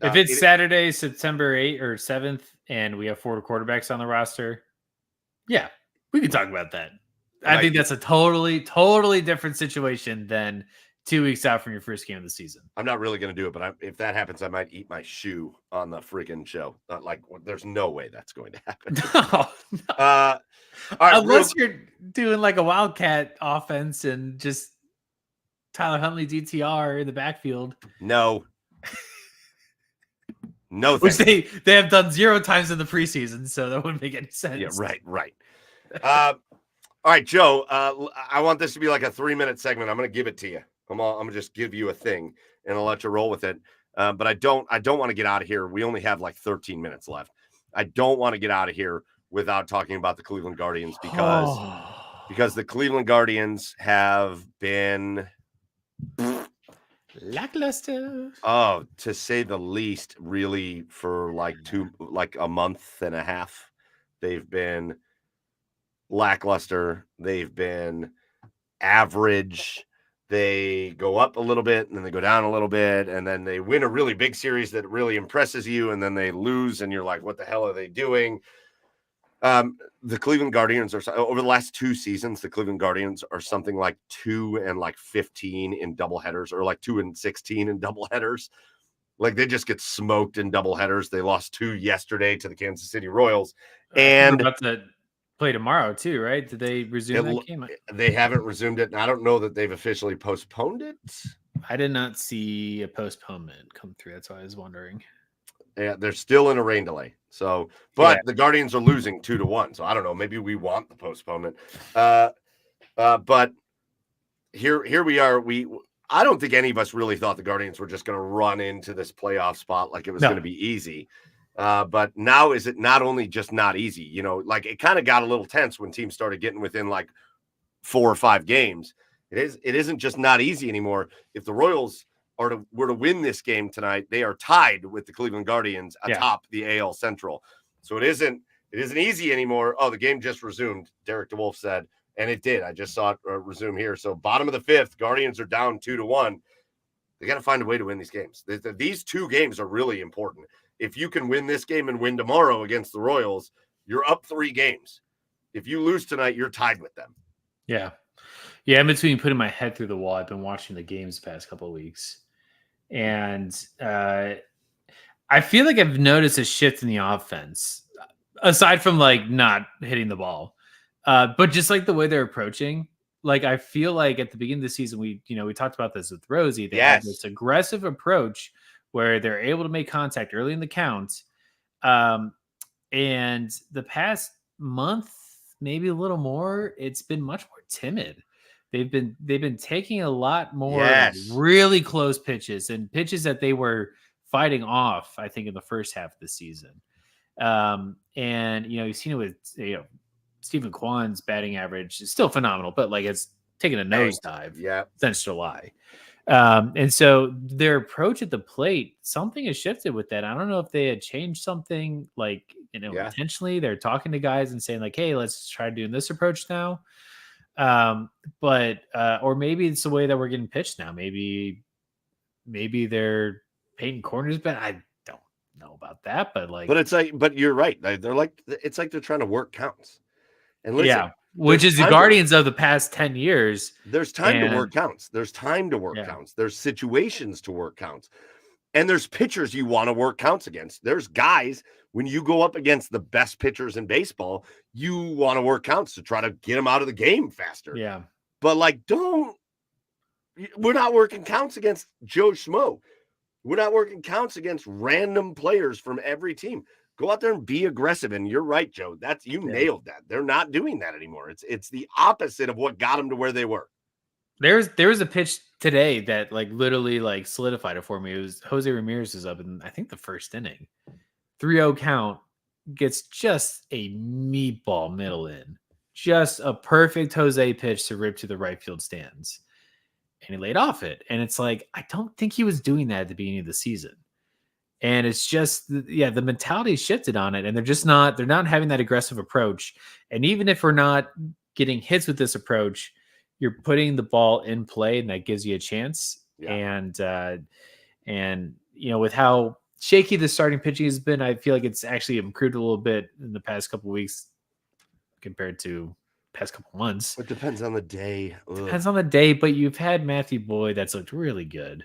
if it's Saturday, September 8th or 7th, and we have 4 quarterbacks on the roster, yeah, we can talk about that. I think that's a totally, totally different situation than 2 weeks out from your first game of the season. I'm not really going to do it, but if that happens, I might eat my shoe on the freaking show. There's no way that's going to happen. No. All right, unless you're doing like a Wildcat offense and just Tyler Huntley DTR in the backfield. No. No, which they have done 0 times in the preseason, so that wouldn't make any sense. Yeah, right. All right, Joe. I want this to be like a 3-minute segment. I'm going to give it to you. I'm going to just give you a thing, and I'll let you roll with it. But I don't want to get out of here. We only have like 13 minutes left. I don't want to get out of here without talking about the Cleveland Guardians because the Cleveland Guardians have been lackluster. Oh, to say the least, really, for like a month and a half. They've been lackluster. They've been average. They go up a little bit and then they go down a little bit, and then they win a really big series that really impresses you, and then they lose and you're like, what the hell are they doing? The Cleveland Guardians are, over the last 2 seasons, the Cleveland Guardians are something like 2-15 in doubleheaders, or like 2-16 in doubleheaders. Like they just get smoked in doubleheaders. They lost 2 yesterday to the Kansas City Royals, and we're about to play tomorrow too, right? Did they resume that game? They haven't resumed it, and I don't know that they've officially postponed it. I did not see a postponement come through. That's why I was wondering. Yeah, they're still in a rain delay. So, but the Guardians are losing 2-1. So I don't know. Maybe we want the postponement. But here we are. I don't think any of us really thought the Guardians were just going to run into this playoff spot like it was going to be easy. But now is it not only just not easy? You know, like it kind of got a little tense when teams started getting within like 4 or 5 games. It isn't just not easy anymore. If the Royals were to win this game tonight, they are tied with the Cleveland Guardians atop the AL Central. So it isn't easy anymore. Oh, the game just resumed, Derek DeWolf said, And it did. I just saw it resume here. So bottom of the fifth, Guardians are down 2-1. They got to find a way to win these games. These two games are really important. If you can win this game and win tomorrow against the Royals, you're up 3 games. If you lose tonight, you're tied with them. Yeah. Yeah, in between putting my head through the wall, I've been watching the games the past couple of weeks. And I feel like I've noticed a shift in the offense, aside from like not hitting the ball. But just like the way they're approaching, like I feel like at the beginning of the season, we talked about this with Rosie. They had this aggressive approach where they're able to make contact early in the count. And the past month, maybe a little more, it's been much more timid. They've been taking a lot more really close pitches and pitches that they were fighting off, I think, in the first half of the season. And you've seen it with Stephen Kwan's batting average is still phenomenal, but like it's taking a nosedive since July. And so their approach at the plate, something has shifted with that. I don't know if they had changed something, like, intentionally. They're talking to guys and saying like, hey, let's try doing this approach now. But or maybe it's the way that we're getting pitched now. Maybe they're painting corners, but I don't know about that. But you're right. They're like, it's like they're trying to work counts. And listen, which is the Guardians of the past 10 years. There's time to work counts. There's time to work counts. There's situations to work counts. And there's pitchers you want to work counts against. There's guys, when you go up against the best pitchers in baseball, you want to work counts to try to get them out of the game faster. Yeah. But we're not working counts against Joe Schmo. We're not working counts against random players from every team. Go out there and be aggressive. And you're right, Joe. Nailed that. They're not doing that anymore. It's the opposite of what got them to where they were. There was a pitch today that like literally like solidified it for me. It was Jose Ramirez is up in, I think, the first inning. 3-0 count, gets just a meatball middle in. Just a perfect Jose pitch to rip to the right field stands. And he laid off it. And it's like, I don't think he was doing that at the beginning of the season. And it's just, the mentality shifted on it. And they're not having that aggressive approach. And even if we're not getting hits with this approach, you're putting the ball in play, and that gives you a chance. Yeah. And with how shaky the starting pitching has been, I feel like it's actually improved a little bit in the past couple of weeks compared to past couple of months. It depends on the day. Depends on the day, but you've had Matthew Boyd that's looked really good.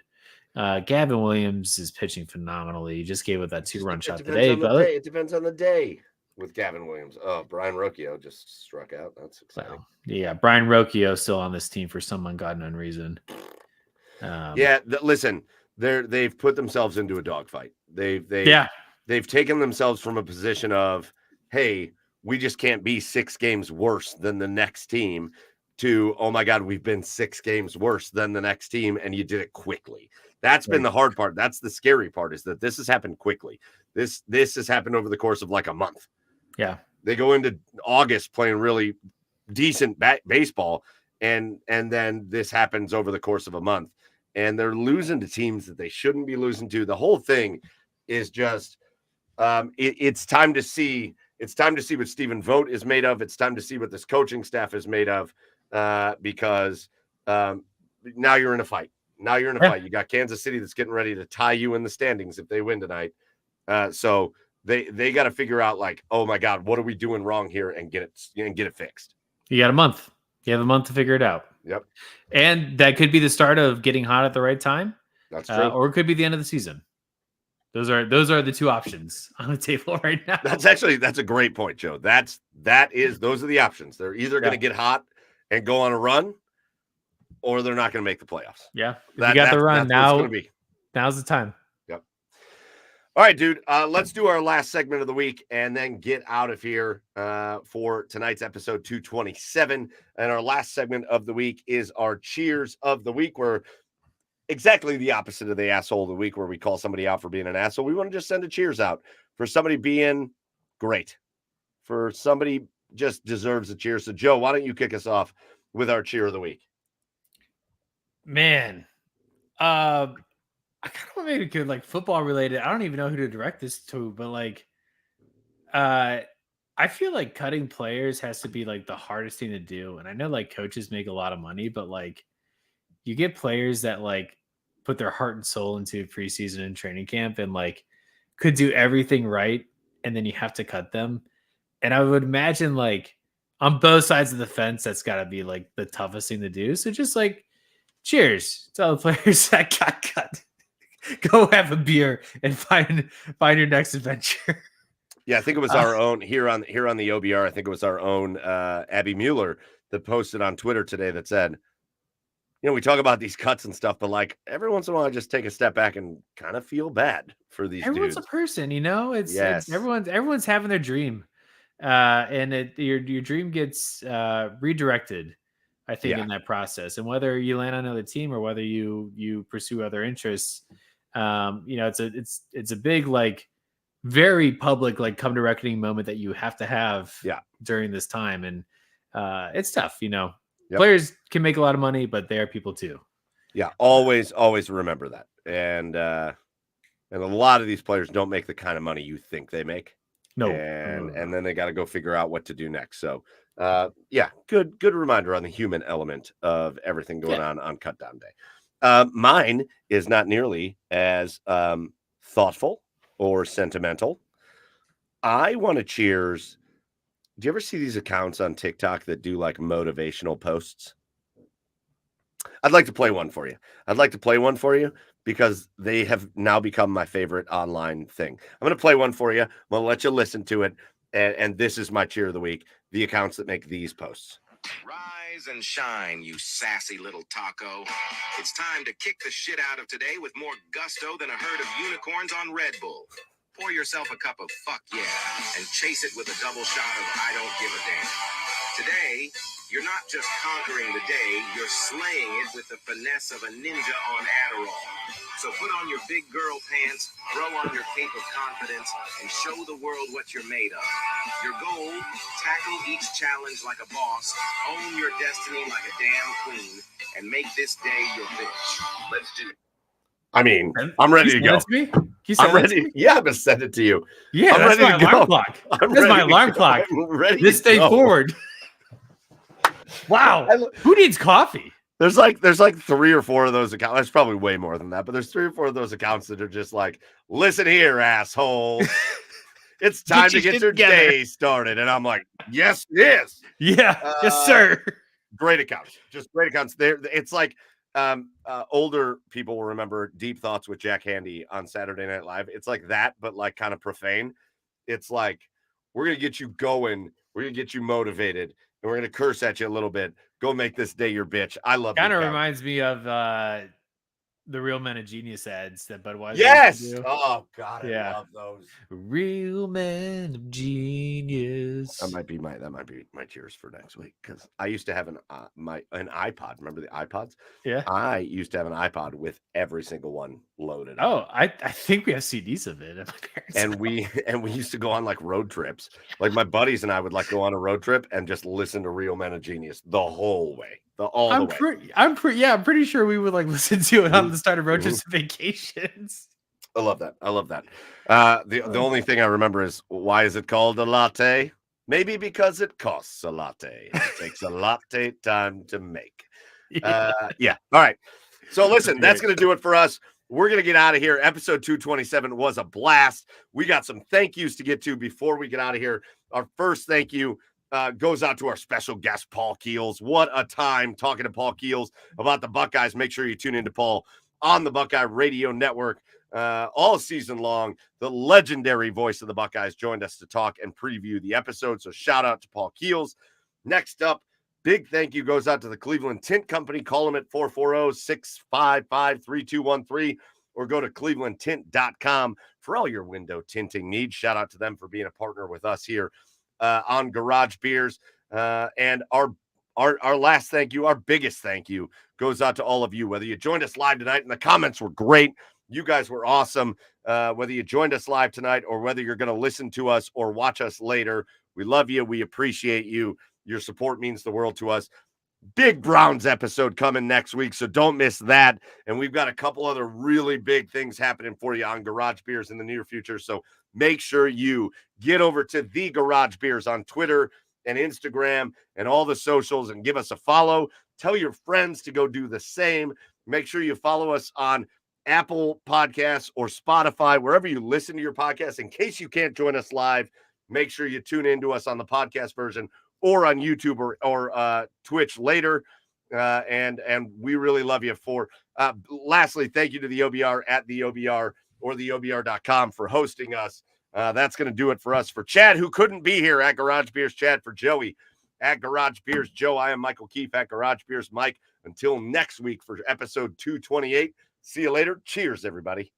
Gavin Williams is pitching phenomenally. He just gave up that 2-run shot today. It depends on the day with Gavin Williams. Oh, Brian Rocchio just struck out. That's exciting. Well, Brian Rocchio still on this team for some ungodly reason. Listen, they've put themselves into a dogfight. They've taken themselves from a position of, hey, we just can't be 6 games worse than the next team, to, oh my God, we've been 6 games worse than the next team, and you did it quickly. That's been the hard part. That's the scary part, is that this has happened quickly. This has happened over the course of like a month. Yeah. They go into August playing really decent baseball, and then this happens over the course of a month, and they're losing to teams that they shouldn't be losing to. The whole thing is just it's time to see. It's time to see what Stephen Vogt is made of. It's time to see what this coaching staff is made of, because now you're in a fight. Now you're in a fight. You got Kansas City that's getting ready to tie you in the standings if they win tonight. So they got to figure out, like, oh my God, what are we doing wrong here, and get it fixed. You got a month. You have a month to figure it out. Yep. And that could be the start of getting hot at the right time. That's true. Or it could be the end of the season. Those are the 2 options on the table right now. That's a great point, Joe. Those are the options. They're either going to get hot and go on a run, or they're not going to make the playoffs. Yeah. You got the run now. Now's the time. Yep. All right, dude. Let's do our last segment of the week and then get out of here for tonight's episode 227. And our last segment of the week is our cheers of the week, where exactly the opposite of the asshole of the week, where we call somebody out for being an asshole. We want to just send a cheers out for somebody being great, for somebody just deserves a cheer. So, Joe, why don't you kick us off with our cheer of the week? Man, I kind of want to make it good, like football related. I don't even know who to direct this to, but like, I feel like cutting players has to be like the hardest thing to do. And I know like coaches make a lot of money, but like you get players that like put their heart and soul into preseason and training camp and like could do everything right. And then you have to cut them. And I would imagine like on both sides of the fence, that's got to be like the toughest thing to do. So just like cheers to all the players that got cut. Go have a beer and find your next adventure. Yeah, I think it was our own here on the OBR. I think it was our own Abby Mueller that posted on Twitter today that said, we talk about these cuts and stuff, but like every once in a while, I just take a step back and kind of feel bad for these Everyone's dudes. a person, it's Yes. everyone's having their dream, and your dream gets redirected, I think, in that process. And whether you land on another team or whether you pursue other interests, it's a big like very public like come to reckoning moment that you have to have during this time, and it's tough. Yep. Players can make a lot of money, but they are people too. Yeah, always remember that. And a lot of these players don't make the kind of money you think they make. No. And then they got to go figure out what to do next. So good reminder on the human element of everything going on Cut Down Day. Mine is not nearly as thoughtful or sentimental. I want to cheers. Do you ever see these accounts on TikTok that do like motivational posts? I'd like to play one for you because they have now become my favorite online thing. I'm going to play one for you. I'm going to let you listen to it. And this is my cheer of the week. The accounts that make these posts. Rise and shine, you sassy little taco. It's time to kick the shit out of today with more gusto than a herd of unicorns on Red Bull. Pour yourself a cup of fuck yeah and chase it with a double shot of I don't give a damn. Today, you're not just conquering the day, you're slaying it with the finesse of a ninja on Adderall. So put on your big girl pants, throw on your cape of confidence, and show the world what you're made of. Your goal, tackle each challenge like a boss, own your destiny like a damn queen, and make this day your bitch. Let's do it. I mean, I'm ready to go. I'm ready. Yeah, I'm going to send it to you. Yeah, I'm that's ready my to alarm go. clock. That's my alarm clock. This day forward. Wow. Who needs coffee? There's like 3 or 4 of those accounts. There's probably way more than that, but there's 3 or 4 of those accounts that are just like, listen here, asshole. It's time to get your day started. And I'm like, yes, it is. Yeah. Yes, sir. Great accounts. Just great accounts. It's like older people will remember Deep Thoughts with Jack Handy on Saturday Night Live. It's like that, but like kind of profane. It's like, we're going to get you going. We're going to get you motivated. And we're going to curse at you a little bit. Go make this day your bitch. I love it. Kind of reminds me of the Real Men of Genius ads that Budweiser Yes. used to do. Oh, God. I love those. Real Men of Genius. That might be my cheers for next week because I used to have an iPod. Remember the iPods? Yeah. I used to have an iPod with every single one loaded. Oh, I think we have CDs of it at my parents' and we used to go on like road trips. Like my buddies and I would like go on a road trip and just listen to Real Men of Genius the whole way. I'm pretty sure we would like listen to it on the start of road trips and vacations. I love that. The only thing I remember is, why is it called a latte? Maybe because it costs a latte. It takes a latte time to make. Yeah. All right. So listen, that's going to do it for us. We're going to get out of here. Episode 227 was a blast. We got some thank yous to get to before we get out of here. Our first thank you goes out to our special guest, Paul Keels. What a time talking to Paul Keels about the Buckeyes. Make sure you tune into Paul on the Buckeye Radio Network all season long. The legendary voice of the Buckeyes joined us to talk and preview the episode. So shout out to Paul Keels. Next up, big thank you goes out to the Cleveland Tint Company. Call them at 440-655-3213 or go to clevelandtint.com for all your window tinting needs. Shout out to them for being a partner with us here on Garage Beers. And our last thank you, our biggest thank you goes out to all of you, whether you joined us live tonight and the comments were great. You guys were awesome. Whether you joined us live tonight or whether you're going to listen to us or watch us later, we love you. We appreciate you. Your support means the world to us. Big Browns episode coming next week, so don't miss that. And we've got a couple other really big things happening for you on Garage Beers in the near future. So make sure you get over to The Garage Beers on Twitter and Instagram and all the socials and give us a follow. Tell your friends to go do the same. Make sure you follow us on Apple Podcasts or Spotify, wherever you listen to your podcast. In case you can't join us live, make sure you tune into us on the podcast version or on YouTube or Twitch later. And we really love you for. Lastly, thank you to the OBR at the OBR or theobr.com for hosting us. That's going to do it for us. For Chad, who couldn't be here at Garage Beers, Chad. For Joey at Garage Beers, Joe. I am Michael Keefe at Garage Beers, Mike. Until next week for episode 228. See you later. Cheers, everybody.